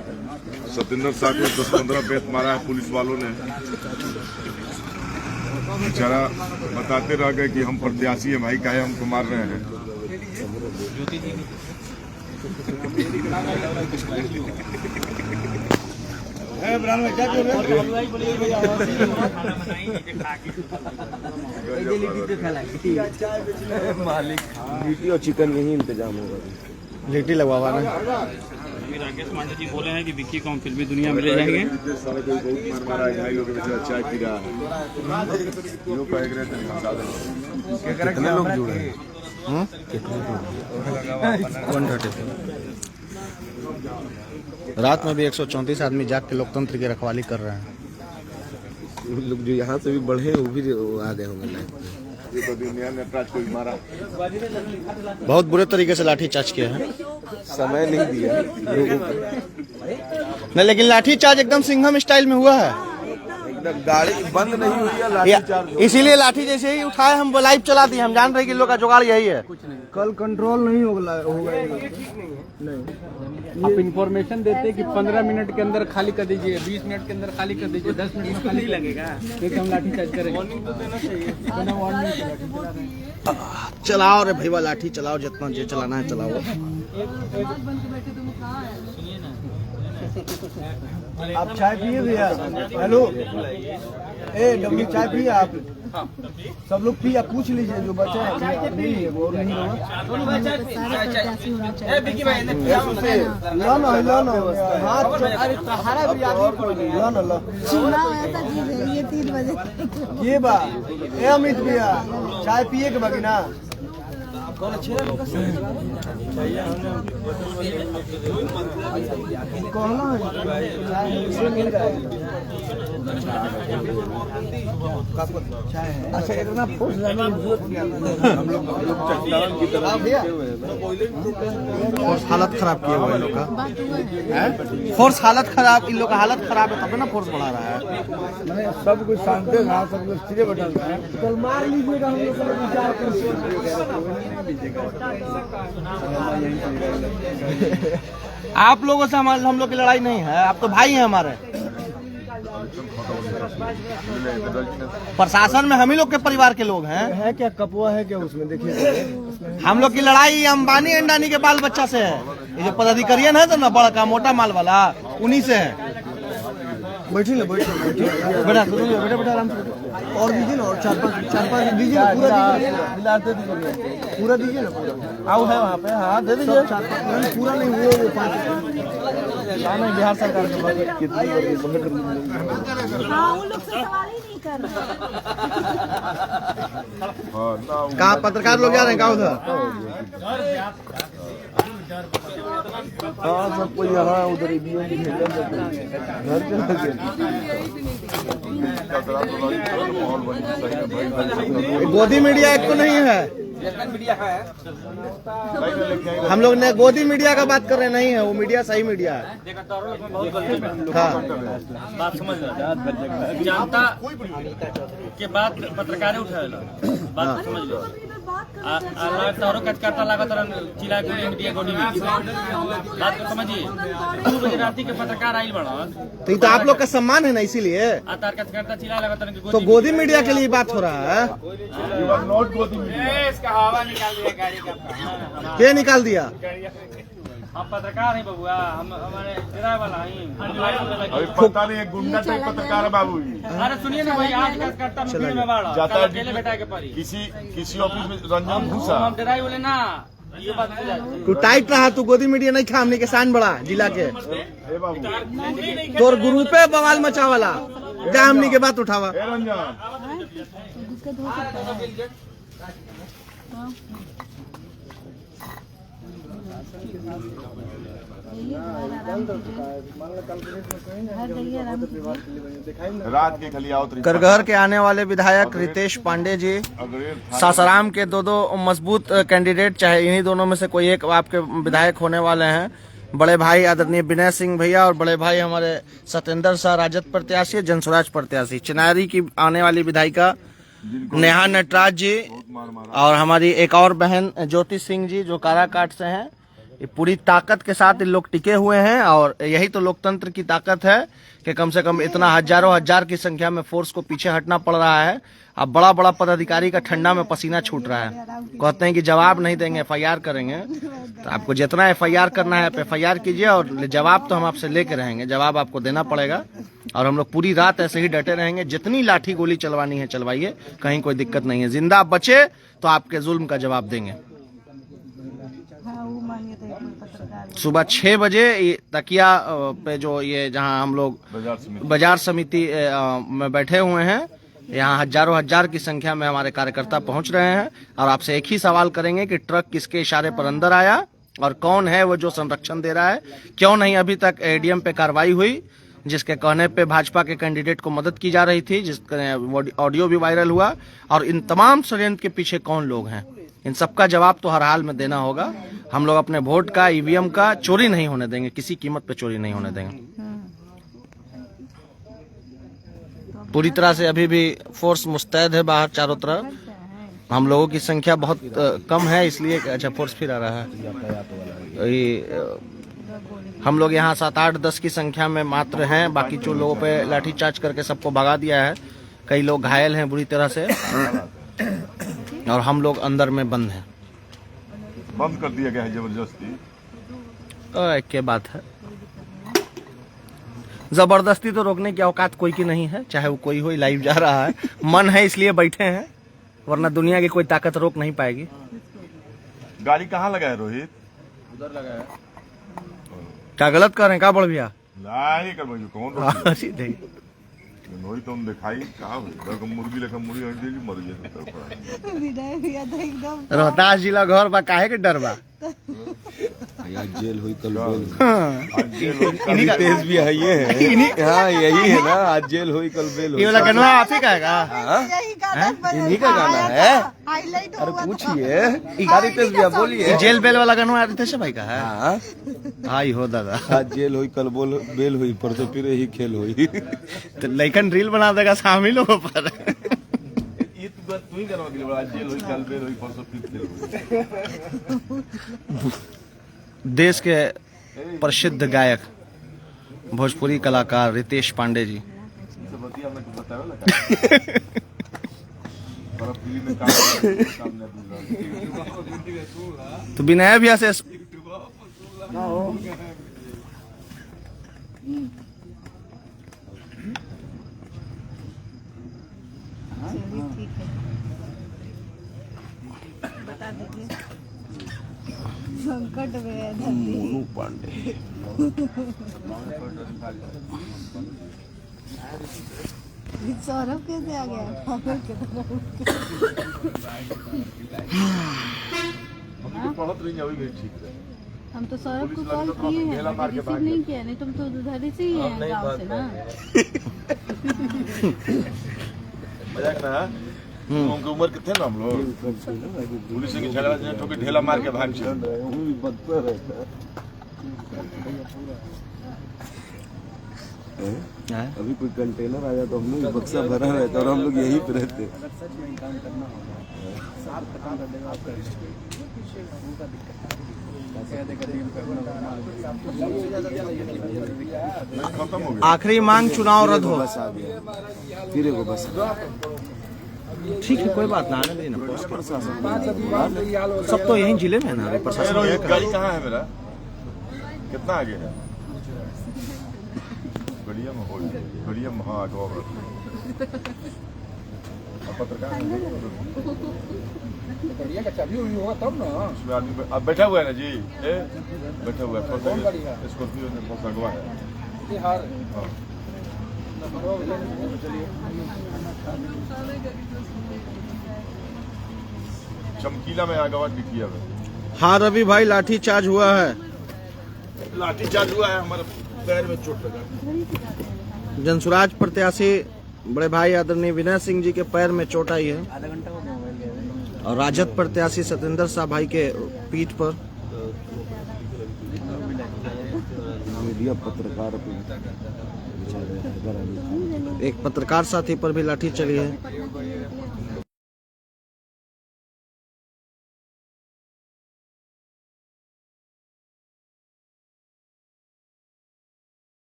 सत्येंद्र शाह को 10-15 बेत मारा है पुलिस वालों ने। बेचारा बताते रह गए कि हम प्रत्याशी हैं भाई, काहे हमको मार रहे हैं। मालिक लिट्टी और चिकन यही इंतजाम होगा। लिट्टी लगवा ना। अभी राकेश पांडे जी बोले हैं कि विक्की को हम फिल्मी दुनिया में ले जाएंगे। बहुत मार रहा है, लोग चाय पी रहा है। लोग कह रहे थे कितने लोग जुड़े हैं? 130। रात में भी 134 आदमी जाग के लोकतंत्र की रखवाली कर रहे हैं। लोग जो यहाँ से भी बढ़े हैं वो भी आ गए होंगे। ये तो दुनिया ने नटराज को भी मारा, बहुत बुरे तरीके से लाठी चार्ज किया है। समय नहीं दिया लोगों को। नहीं, लेकिन लाठी चार्ज एकदम सिंघम स्टाइल में हुआ है। एकदम गाड़ी बंद नहीं हुई है, लाठी चार्ज। इसीलिए लाठी जैसे ही उठाए हम लाइव चला दिए। हम जान रहे कि लोग का जुगाड़ यही है। कल कंट्रोल नहीं होगा। नहीं, आप इंफॉर्मेशन देते कि 15 मिनट के अंदर खाली कर दीजिए, 20 मिनट के अंदर खाली कर दीजिए, 10 मिनट में खाली लगेगा। फिर हम लाठी चार्ज करेंगे। चलाओ रे भैया, लाठी चलाओ, जितना जो चलाना है चलाओ। आप चाय पिए भैया? हेलो, डब्ल्यू चाय पिए आप? सब लोग पिए, पूछ लीजिए जो बचा है। नहीं है वो नहीं होगा। लो हाथ ये 3 बजे ये बा। अमित भैया चाय पिए के बाकी ना अच्छा एक ना फोर्स हालत खराब किए हुए लोग का, फोर्स हालत खराब, इन लोग का हालत खराब है तब ना फोर्स बढ़ा रहा है। सब कुछ शांति रहा, सब कुछ स्थिर बैठा है। कल मार लीजिएगा हम लोग का विचार आप लोगों से हम लोग की लड़ाई नहीं है, आप तो भाई हैं हमारे। प्रशासन में हम ही लोग के परिवार के लोग हैं। है क्या कपुआ है क्या उसमें? देखिए हम लोग की लड़ाई अंबानी अंडानी के बाल बच्चा से है। ये जो पदाधिकारी है तो ना बड़ा का मोटा माल वाला, उन्हीं से है। बैठिए ना, बैठिए बेटा, बेटा बेटा आराम से और दीजिए ना, और चार पाँच दीजिए ना, पूरा दीजिए ना, पूरा आओ है वहाँ पे, हाँ दे दीजिए। पूरा नहीं हुए वो 5 बिहार सरकार के हाँ वो लोग से सवाल ही नहीं कर रहे। कहाँ पत्रकार लोग जा रहे हैं कहाँ उधर? हाँ सबको यहाँ उधर घर गोदी मीडिया एक तो नहीं है, हम लोग ने गोदी मीडिया का बात कर रहे नहीं है, वो मीडिया सही मीडिया है। हाँ बात समझ जनता के बात पत्रकारें उठाए बात समझ लो। तारो कचकाता लागत चिल्ला इंडिया गोडी बात को समझिए। 2 बजे राती के पत्रकार आइल बड़ा तो ये तो आप लोग का सम्मान है ना, इसीलिए तार कचकाता चिल्ला लागत तो गोदी मीडिया के लिए बात हो रहा है। इसका हवा निकाल दिया गाड़ी का। क्या निकाल दिया? हम पत्रकार हैं बबुआ, हम हमारे किराए वाला हैं। अभी पता नहीं, एक गुंडा टाइप पत्रकार है बाबू जी। अरे सुनिए ना भाई, आज कचकाता में में बाड़ा जाता है अकेले बैठा के परी किसी ऑफिस में रंजन घुसा। हम डराई बोले ना, ये बात हो जाए। तू टाइट रहा, तू गोदी मीडिया नहीं खा, हमने के शान बड़ा जिला के तोर ग्रुप पे बवाल मचा वाला क्या हमने के बात उठावा। रात के खलियाओ करगहर के आने वाले विधायक रितेश पांडे जी, सासाराम के दो मजबूत कैंडिडेट, चाहे इन्हीं दोनों में से कोई एक आपके विधायक होने वाले हैं। बड़े भाई आदरणीय विनय सिंह भैया और बड़े भाई हमारे सत्येंद्र शाह राजद प्रत्याशी, जनसुराज प्रत्याशी, चिनारी की आने वाली विधायिका नेहा नटराज जी और हमारी एक और बहन ज्योति सिंह जी जो काराकाट से हैं। ये पूरी ताकत के साथ इन लोग टिके हुए हैं और यही तो लोकतंत्र की ताकत है कि कम से कम इतना हजारों हजार की संख्या में फोर्स को पीछे हटना पड़ रहा है। अब बड़ा बड़ा पदाधिकारी का ठंडा में पसीना छूट रहा है, कहते हैं कि जवाब नहीं देंगे, FIR करेंगे। तो आपको जितना FIR करना है FIR कीजिए और जवाब तो हम आपसे लेके रहेंगे, जवाब आपको देना पड़ेगा। और हम लोग पूरी रात ऐसे ही डटे रहेंगे, जितनी लाठी गोली चलवानी है चलवाइए, कहीं कोई दिक्कत नहीं है। जिंदा बचे तो आपके जुल्म का जवाब देंगे। सुबह 6 बजे तकिया पे जो ये जहां हम लोग बाजार समिति में बैठे हुए हैं, यहाँ हजारों हजार की संख्या में हमारे कार्यकर्ता पहुंच रहे हैं और आपसे एक ही सवाल करेंगे कि ट्रक किसके इशारे पर अंदर आया और कौन है वो जो संरक्षण दे रहा है। क्यों नहीं अभी तक ADM पे कार्रवाई हुई, जिसके कहने पे भाजपा के कैंडिडेट को मदद की जा रही थी, जिसका ऑडियो भी वायरल हुआ। और इन तमाम षड्यंत्र के पीछे कौन लोग हैं, इन सबका जवाब तो हर हाल में देना होगा। हम लोग अपने वोट का, EVM का चोरी नहीं होने देंगे, किसी कीमत पे चोरी नहीं होने देंगे। पूरी तरह से अभी भी फोर्स मुस्तैद है बाहर चारों तरफ। हम लोगों की संख्या बहुत कम है, इसलिए अच्छा फोर्स फिर आ रहा है। हम लोग यहाँ 7, 8, 10 की संख्या में मात्र हैं, बाकी जो लोगों पे लाठीचार्ज करके सबको भगा दिया है। कई लोग घायल हैं बुरी तरह से और हम लोग अंदर में बंद हैं। बंद कर दिया गया है जबरदस्ती। क्या बात है, जबरदस्ती तो रोकने की औकात कोई की नहीं है, चाहे वो कोई हो। लाइव जा रहा है, मन है इसलिए बैठे हैं, वरना दुनिया की कोई ताकत रोक नहीं पाएगी। गाड़ी कहाँ लगा है रोहित? उधर लगा है। क्या गलत कर रहे हैं क्या बड़ भैया? नहीं कर कौन वही तो हम दिखाई कहा मुर्गी लेकर मुर्गी मर गई विनय भैया तो एकदम रोहतास जिला घर बा काहे के डर बा आज जेल हुई कल बेल इन्हीं का तेज भी है ये हाँ यही है ना, आज जेल हुई कल बेल ये वाला गाना आप ही का है यही गाना इन्हीं का गाना है। हाईलाइट अरे पूछिए रितेश भैया बोलिए। जेल बेल वाला गाना रितेश भाई का है। हाँ आई हो दादा, आज जेल हुई कल बेल हुई परसों फिर यही खेल हुई। तो लेकिन रील बना देगा शामिल हो पर ये तू ही करवा दिया, आज जेल हुई कल बेल हुई परसों फिर खेल हुई। देश के प्रसिद्ध गायक भोजपुरी कलाकार रितेश पांडे जी तो विनय भैया से बता दीजिए संकट में है मोनू पांडे सौरभ कैसे आ गया? हम तो सौरभ को कॉल किए हैं, रिसीव नहीं किया, नहीं तुम तो उधर से ही हैं गाँव से ना। मजाक ना उनकी उम्र कितने ना हम लोग पुलिस की झगड़ा ठोके ढेला मार के भाग चल अभी कोई कंटेनर आ जाता तो हम लोग बक्सा भरा रहता और हम लोग यहीं पे रहते। आखिरी मांग चुनाव रद्द हो। बस आ गया फिर एगो बस ठीक है कोई बात ना, आने देना सब तो यहीं जिले में है ना प्रशासन। गाड़ी कहाँ है मेरा, कितना आगे है? बढ़िया माहौल, बढ़िया पत्रकार का चाबी होगा तब ना उसमें आदमी अब बैठा हुआ है ना जी, बैठा हुआ है स्कॉर्पियो में बहुत अगवा है। हाँ। चमकीला में आगवा किया है। हाँ रवि भाई लाठी चार्ज हुआ है, हमारे पैर में चोट लगा। जनसुराज प्रत्याशी बड़े भाई आदरणीय विनय सिंह जी के पैर में चोट आई है और राजद प्रत्याशी सतेंद्र शाह भाई के पीठ पर। मीडिया पत्रकार एक पत्रकार साथी पर भी लाठी चली है।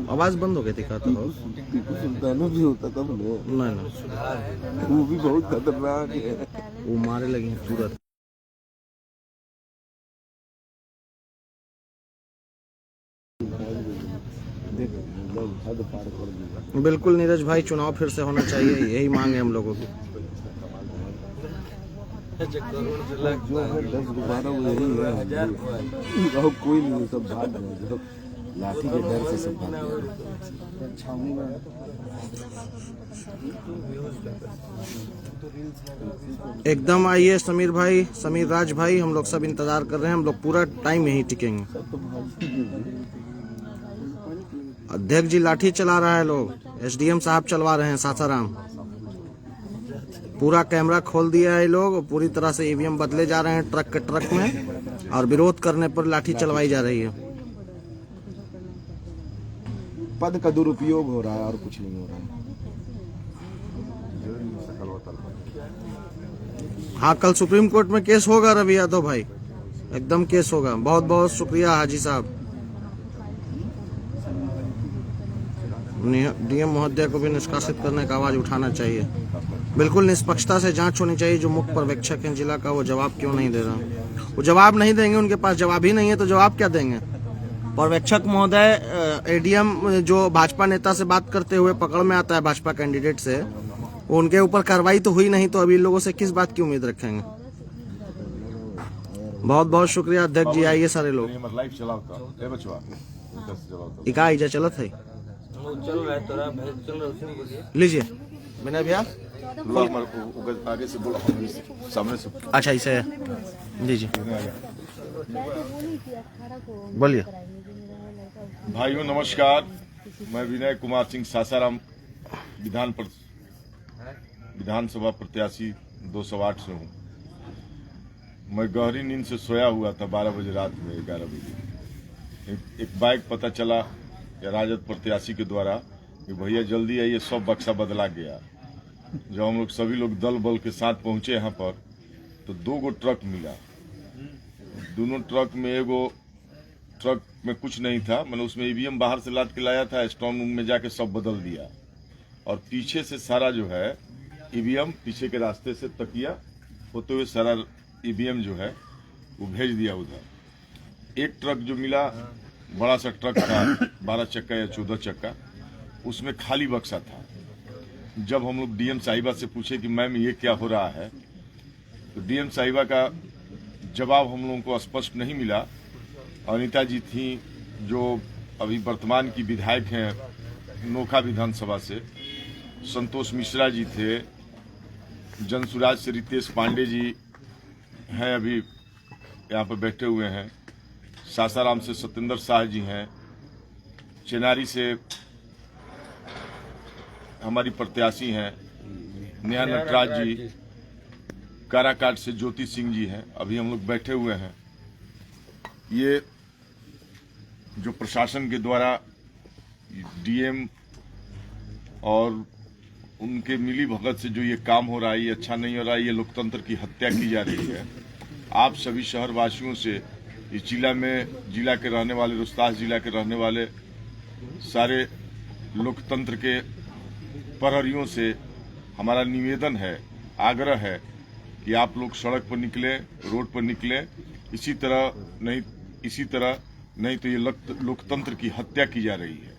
आवाज बंद हो गई थी, कहता हो सुल्ताना भी होता तब नहीं वो भी बहुत खतरनाक है, वो मारे लगे हैं तुरंत। बिल्कुल नीरज भाई, चुनाव फिर से होना चाहिए, यही मांग है हम लोगों की। जो है 10-12 यही है, कोई नहीं, सब भाग गए, लाठी के डर से सब भाग गए। एकदम आइए समीर भाई, समीर राज भाई, हम लोग सब इंतजार कर रहे हैं, हम लोग पूरा टाइम यहीं टिकेंगे। अध्यक्ष जी लाठी चला रहा है, लोग एसडीएम साहब चलवा रहे हैं सासाराम। पूरा कैमरा खोल दिया है लोग, पूरी तरह से ईवीएम बदले जा रहे हैं ट्रक के ट्रक में, और विरोध करने पर लाठी चलवाई जा रही है। पद का दुरुपयोग हो रहा है और कुछ नहीं हो रहा है। हाँ कल सुप्रीम कोर्ट में केस होगा रवि यादव भाई, एकदम केस होगा। बहुत बहुत शुक्रिया हाजी साहब। डीएम महोदय को भी निष्कासित करने का आवाज उठाना चाहिए। बिल्कुल निष्पक्षता से जांच होनी चाहिए। जो मुख्य पर्यवेक्षक है जिला का, वो जवाब क्यों नहीं दे रहा? वो जवाब नहीं देंगे, उनके पास जवाब ही नहीं है तो जवाब क्या देंगे? पर्यवेक्षक महोदय एडीएम जो भाजपा नेता से बात करते हुए पकड़ में आता है भाजपा कैंडिडेट से, उनके ऊपर कार्रवाई तो हुई नहीं, तो अभी लोगों से किस बात की उम्मीद रखेंगे? बहुत बहुत शुक्रिया अध्यक्ष जी, आइए सारे लोग। इका इजा चलत है चल रहा है तोरा भैंस चल रहा है लीजिए विनय भैया आगे से बोला सामने से। अच्छा इसे लीजिए बोलिए। भाइयों नमस्कार, मैं विनय कुमार सिंह सासाराम विधानसभा प्रत्याशी 208 से हूँ। मैं गहरी नींद से सोया हुआ था 12 बजे रात में 11 बजे एक बाइक पता चला या राजद प्रत्याशी के द्वारा कि भैया जल्दी आइए, सब बक्सा बदला गया। जब हम लोग सभी लोग दल बल के साथ पहुंचे यहाँ पर तो 2 गो ट्रक मिला। दोनों ट्रक में एगो ट्रक में कुछ नहीं था, मैंने उसमें ईवीएम बाहर से लाद के लाया था, स्ट्रांग रूम में जाके सब बदल दिया और पीछे से सारा जो है ईवीएम पीछे के रास्ते से तकिया होते हुए सारा ईवीएम जो है वो भेज दिया उधर। एक ट्रक जो मिला बड़ा सा ट्रक था 12 चक्का या 14 चक्का, उसमें खाली बक्सा था। जब हम लोग डीएम साहिबा से पूछे कि मैम ये क्या हो रहा है, तो डीएम साहिबा का जवाब हम लोगों को स्पष्ट नहीं मिला। अनिता जी थी जो अभी वर्तमान की विधायक हैं नोखा विधानसभा से, संतोष मिश्रा जी थे, जनसुराज से रितेश पांडे जी हैं अभी यहाँ पर बैठे हुए हैं, सासाराम से सत्येंद्र शाह जी हैं, चेनारी से हमारी प्रत्याशी हैं नेहा नटराज जी, काराकाट से ज्योति सिंह जी हैं, अभी हम लोग बैठे हुए हैं। ये जो प्रशासन के द्वारा डीएम और उनके मिली भगत से जो ये काम हो रहा है ये अच्छा नहीं हो रहा है, ये लोकतंत्र की हत्या की जा रही है। आप सभी शहर वासियों से इस जिला के रहने वाले, रोहतास जिला के रहने वाले सारे लोकतंत्र के प्रहरियों से हमारा निवेदन है, आग्रह है कि आप लोग सड़क पर निकलें, रोड पर निकलें। इसी तरह नहीं तो ये लोकतंत्र की हत्या की जा रही है।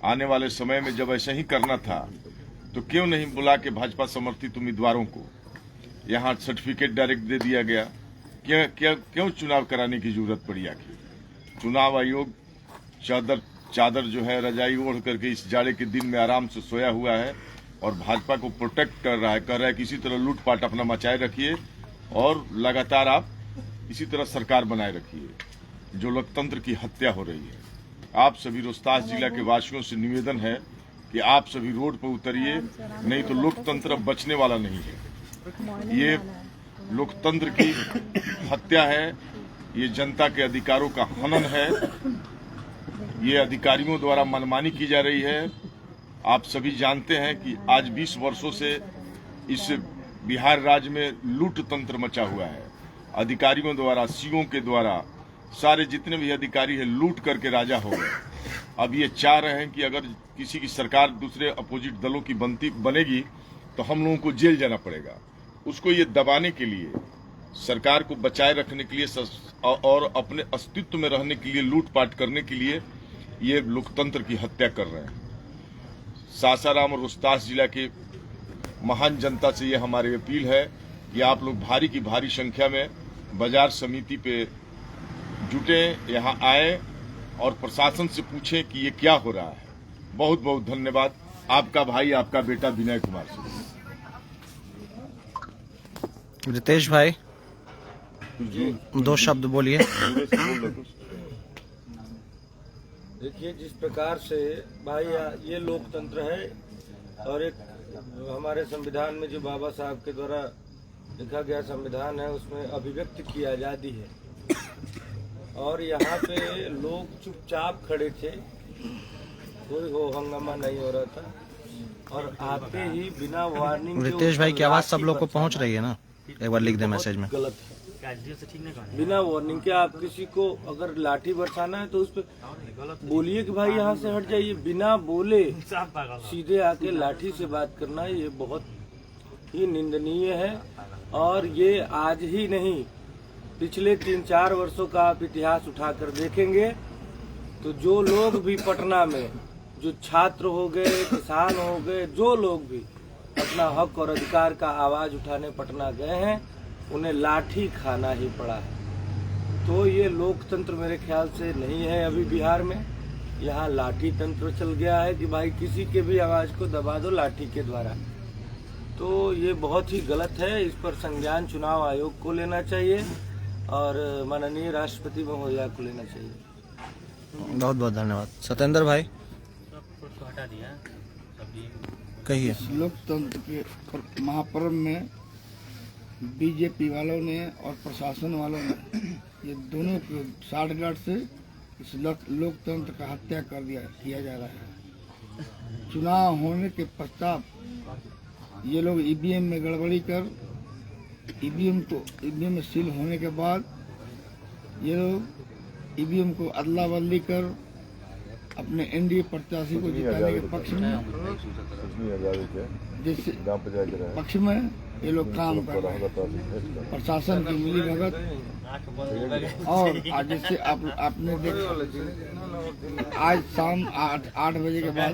आने वाले समय में जब ऐसा ही करना था तो क्यों नहीं बुला के भाजपा समर्थित उम्मीदवारों को यहाँ सर्टिफिकेट डायरेक्ट दे दिया गया? क्यों चुनाव कराने की जरूरत पड़ी? आखिर चुनाव आयोग चादर जो है रजाई ओढ़ करके इस जाड़े के दिन में आराम से सोया हुआ है और भाजपा को प्रोटेक्ट कर रहा है, कह रहा है कि इसी तरह लूटपाट अपना मचाए रखिए और लगातार आप इसी तरह सरकार बनाए रखिए। जो लोकतंत्र की हत्या हो रही है, आप सभी रोहतास जिला के वासियों से निवेदन है कि आप सभी रोड पर उतरिए, नहीं तो लोकतंत्र बचने वाला नहीं है। ये लोकतंत्र की हत्या है, ये जनता के अधिकारों का हनन है, ये अधिकारियों द्वारा मनमानी की जा रही है। आप सभी जानते हैं कि आज 20 वर्षों से इस बिहार राज्य में लूट तंत्र मचा हुआ है। अधिकारियों द्वारा, सीओ के द्वारा सारे जितने भी अधिकारी हैं लूट करके राजा हो गए। अब ये चाह रहे हैं कि अगर किसी की सरकार दूसरे अपोजिट दलों की बनेगी तो हम लोगों को जेल जाना पड़ेगा। उसको ये दबाने के लिए, सरकार को बचाए रखने के लिए और अपने अस्तित्व में रहने के लिए, लूटपाट करने के लिए ये लोकतंत्र की हत्या कर रहे हैं। सासाराम और रोहतास जिला के महान जनता से ये हमारी अपील है कि आप लोग भारी की भारी संख्या में बाजार समिति पे जुटे, यहाँ आए और प्रशासन से पूछें कि ये क्या हो रहा है। बहुत बहुत धन्यवाद। आपका भाई, आपका बेटा विनय कुमार सिंह। रितेश भाई 2 शब्द बोलिए। देखिए, जिस प्रकार से भाई ये लोकतंत्र है और एक हमारे संविधान में जो बाबा साहब के द्वारा लिखा गया संविधान है, उसमें अभिव्यक्ति की आज़ादी है और यहाँ पे लोग चुपचाप खड़े थे, कोई हो हंगामा नहीं हो रहा था और आते ही बिना वार्निंग। रितेश भाई की आवाज सब लोग को पहुँच रही है ना? एक बार लिख दे मैसेज में। गलत है, बिना वार्निंग के आप किसी को अगर लाठी बरसाना है तो उस पर बोलिए कि भाई यहाँ से हट जाइए। बिना बोले सीधे आके लाठी से बात करना ये बहुत ही निंदनीय है और ये आज ही नहीं, पिछले 3-4 वर्षों का आप इतिहास उठाकर देखेंगे तो जो लोग भी पटना में, जो छात्र हो गए, किसान हो गए, जो लोग भी अपना हक और अधिकार का आवाज उठाने पटना गए हैं, उन्हें लाठी खाना ही पड़ा है। तो ये लोकतंत्र मेरे ख्याल से नहीं है अभी बिहार में यहाँ लाठी तंत्र चल गया है कि भाई किसी के भी आवाज को दबा दो लाठी के द्वारा। तो ये बहुत ही गलत है, इस पर संज्ञान चुनाव आयोग को लेना चाहिए और माननीय राष्ट्रपति महोदया को लेना चाहिए। बहुत बहुत धन्यवाद। सत्येंद्र भाई कहिए। लोकतंत्र के महापर्व में बीजेपी वालों ने और प्रशासन वालों ने ये दोनों के साठगांठ से इस लोकतंत्र का हत्या किया जा रहा है। चुनाव होने के पश्चात ये लोग ईवीएम में गड़बड़ी कर ईवीएम में सील होने के बाद ये लोग ईवीएम को अदला बदली कर अपने एनडीए प्रत्याशी को जिताने के पक्ष में ये लोग काम कर रहे हैं। प्रशासन की मिली भगत और आज जैसे आपने देखा आज शाम 8 बजे के बाद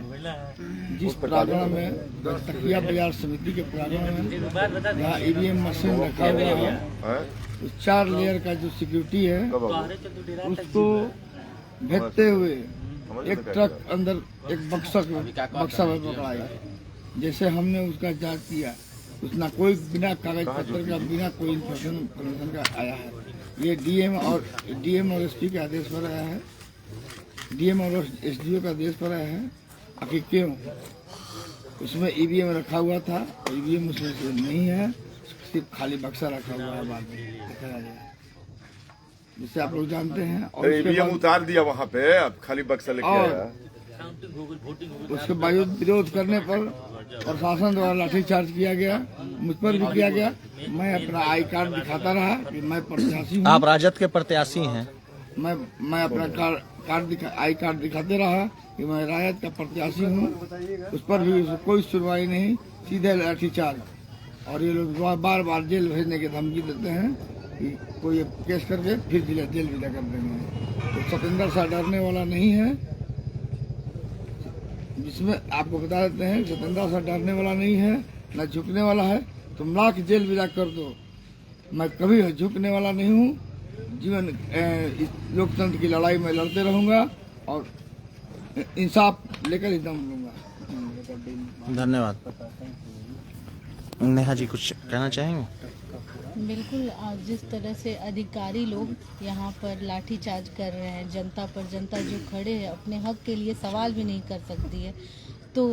जिस प्रांगण में तकिया बाजार समिति के प्रांगण में जहाँ ईवीएम मशीन रखा हुआ है उस 4 लेयर का जो सिक्योरिटी है उसको भेजते हुए एक ट्रक अंदर एक बक्सा में पकड़ाया। जैसे हमने उसका जांच किया उसना कोई बिना कागज पत्र का बिना कोई इन्फॉर्मेशन का आया है। ये डीएम और एसपी के आदेश पर आया है, डीएम और एसडीओ का आदेश पर आया है। आखिर क्यों? उसमें ईवीएम रखा हुआ था और ईवीएम उसमें से नहीं है, सिर्फ खाली बक्सा रखा हुआ है। बाद में दिखाया जाए जिससे आप लोग जानते हैं। और ईवीएम उतार दिया वहाँ पे, अब खाली बक्सा लेके आया। उसके बावजूद विरोध करने पर प्रशासन द्वारा लाठीचार्ज किया गया, मुझ पर भी किया गया। मैं अपना आई कार्ड दिखाता रहा कि मैं प्रत्याशी हूँ। आप राजद के प्रत्याशी हैं? मैं अपना आई कार्ड दिखाते रहा कि मैं राजद का प्रत्याशी हूँ। उस पर भी कोई सुनवाई नहीं, सीधे लाठीचार्ज। और ये लोग बार बार जेल भेजने की धमकी देते हैं कि कोई केस करके फिर जेल विदा कर देंगे। तो सत्येंद्र शाह डरने वाला नहीं है, जिसमें आपको बता देते हैं सत्येंद्र शाह डरने वाला नहीं है, न झुकने वाला है। तुम लाख जेल विदा कर दो, मैं कभी झुकने वाला नहीं हूँ। जीवन लोकतंत्र की लड़ाई में लड़ते रहूंगा और इंसाफ लेकर ही दम लूंगा। धन्यवाद। नेहा जी कुछ कहना चाहेंगे? बिल्कुल, जिस तरह से अधिकारी लोग यहाँ पर लाठीचार्ज कर रहे हैं जनता पर, जनता जो खड़े हैं अपने हक के लिए सवाल भी नहीं कर सकती है। तो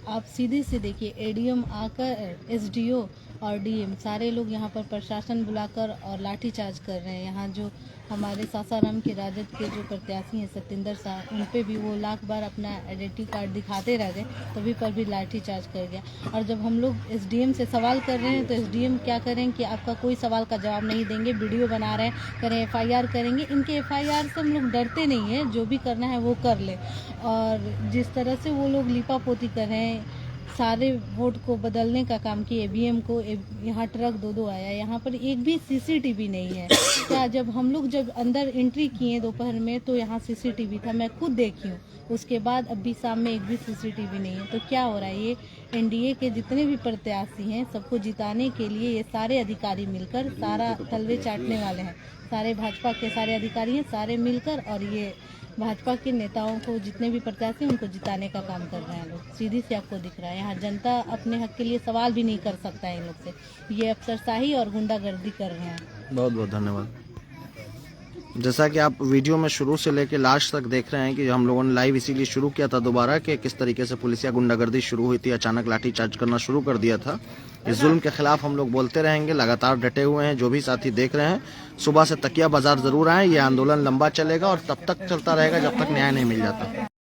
आप सीधे से देखिए, एडीएम आकर एसडीओ और डीएम सारे लोग यहाँ पर प्रशासन बुलाकर और लाठीचार्ज कर रहे हैं। यहाँ जो हमारे सासाराम के राजद के जो प्रत्याशी हैं सत्येंद्र शाह, उन पे भी वो लाख बार अपना आइडेंटिटी कार्ड दिखाते रह गए, तभी पर भी लाठीचार्ज कर गया। और जब हम लोग एसडीएम से सवाल कर रहे हैं तो एसडीएम क्या करें कि आपका कोई सवाल का जवाब नहीं देंगे, वीडियो बना रहे हैं, करें एफआईआर करेंगे। इनके एफआईआर से हम लोग डरते नहीं हैं, जो भी करना है वो कर ले। और जिस तरह से वो लोग लिपापोती कर रहे हैं, सारे वोट को बदलने का काम किए, ईवीएम को यहाँ ट्रक 2 आया, यहाँ पर एक भी सीसीटीवी नहीं है। क्या जब हम लोग अंदर एंट्री किए दोपहर में तो यहाँ सीसीटीवी था, मैं खुद देखी हूँ। उसके बाद अभी शाम में एक भी सीसीटीवी नहीं है। तो क्या हो रहा है? ये एनडीए के जितने भी प्रत्याशी हैं सबको जिताने के लिए ये सारे अधिकारी मिलकर सारा तलवे चाटने वाले हैं। सारे भाजपा के सारे अधिकारी हैं, सारे मिलकर, और ये भाजपा के नेताओं को जितने भी प्रत्याशी उनको जिताने का काम कर रहे हैं लोग। सीधी से आपको दिख रहा है यहाँ जनता अपने हक के लिए सवाल भी नहीं कर सकता है इन लोग से। ये अफसरशाही और गुंडागर्दी कर रहे हैं। बहुत बहुत धन्यवाद। जैसा कि आप वीडियो में शुरू से लेकर लास्ट तक देख रहे हैं कि हम लोगों ने लाइव इसीलिए शुरू किया था दोबारा कि किस तरीके से पुलिसिया गुंडागर्दी शुरू हुई थी, अचानक लाठीचार्ज करना शुरू कर दिया था। इस जुल्म के खिलाफ हम लोग बोलते रहेंगे, लगातार डटे हुए हैं। जो भी साथी देख रहे हैं, सुबह से तकिया बाजार जरूर आए, ये आंदोलन लंबा चलेगा और तब तक चलता रहेगा जब तक न्याय नहीं मिल जाता।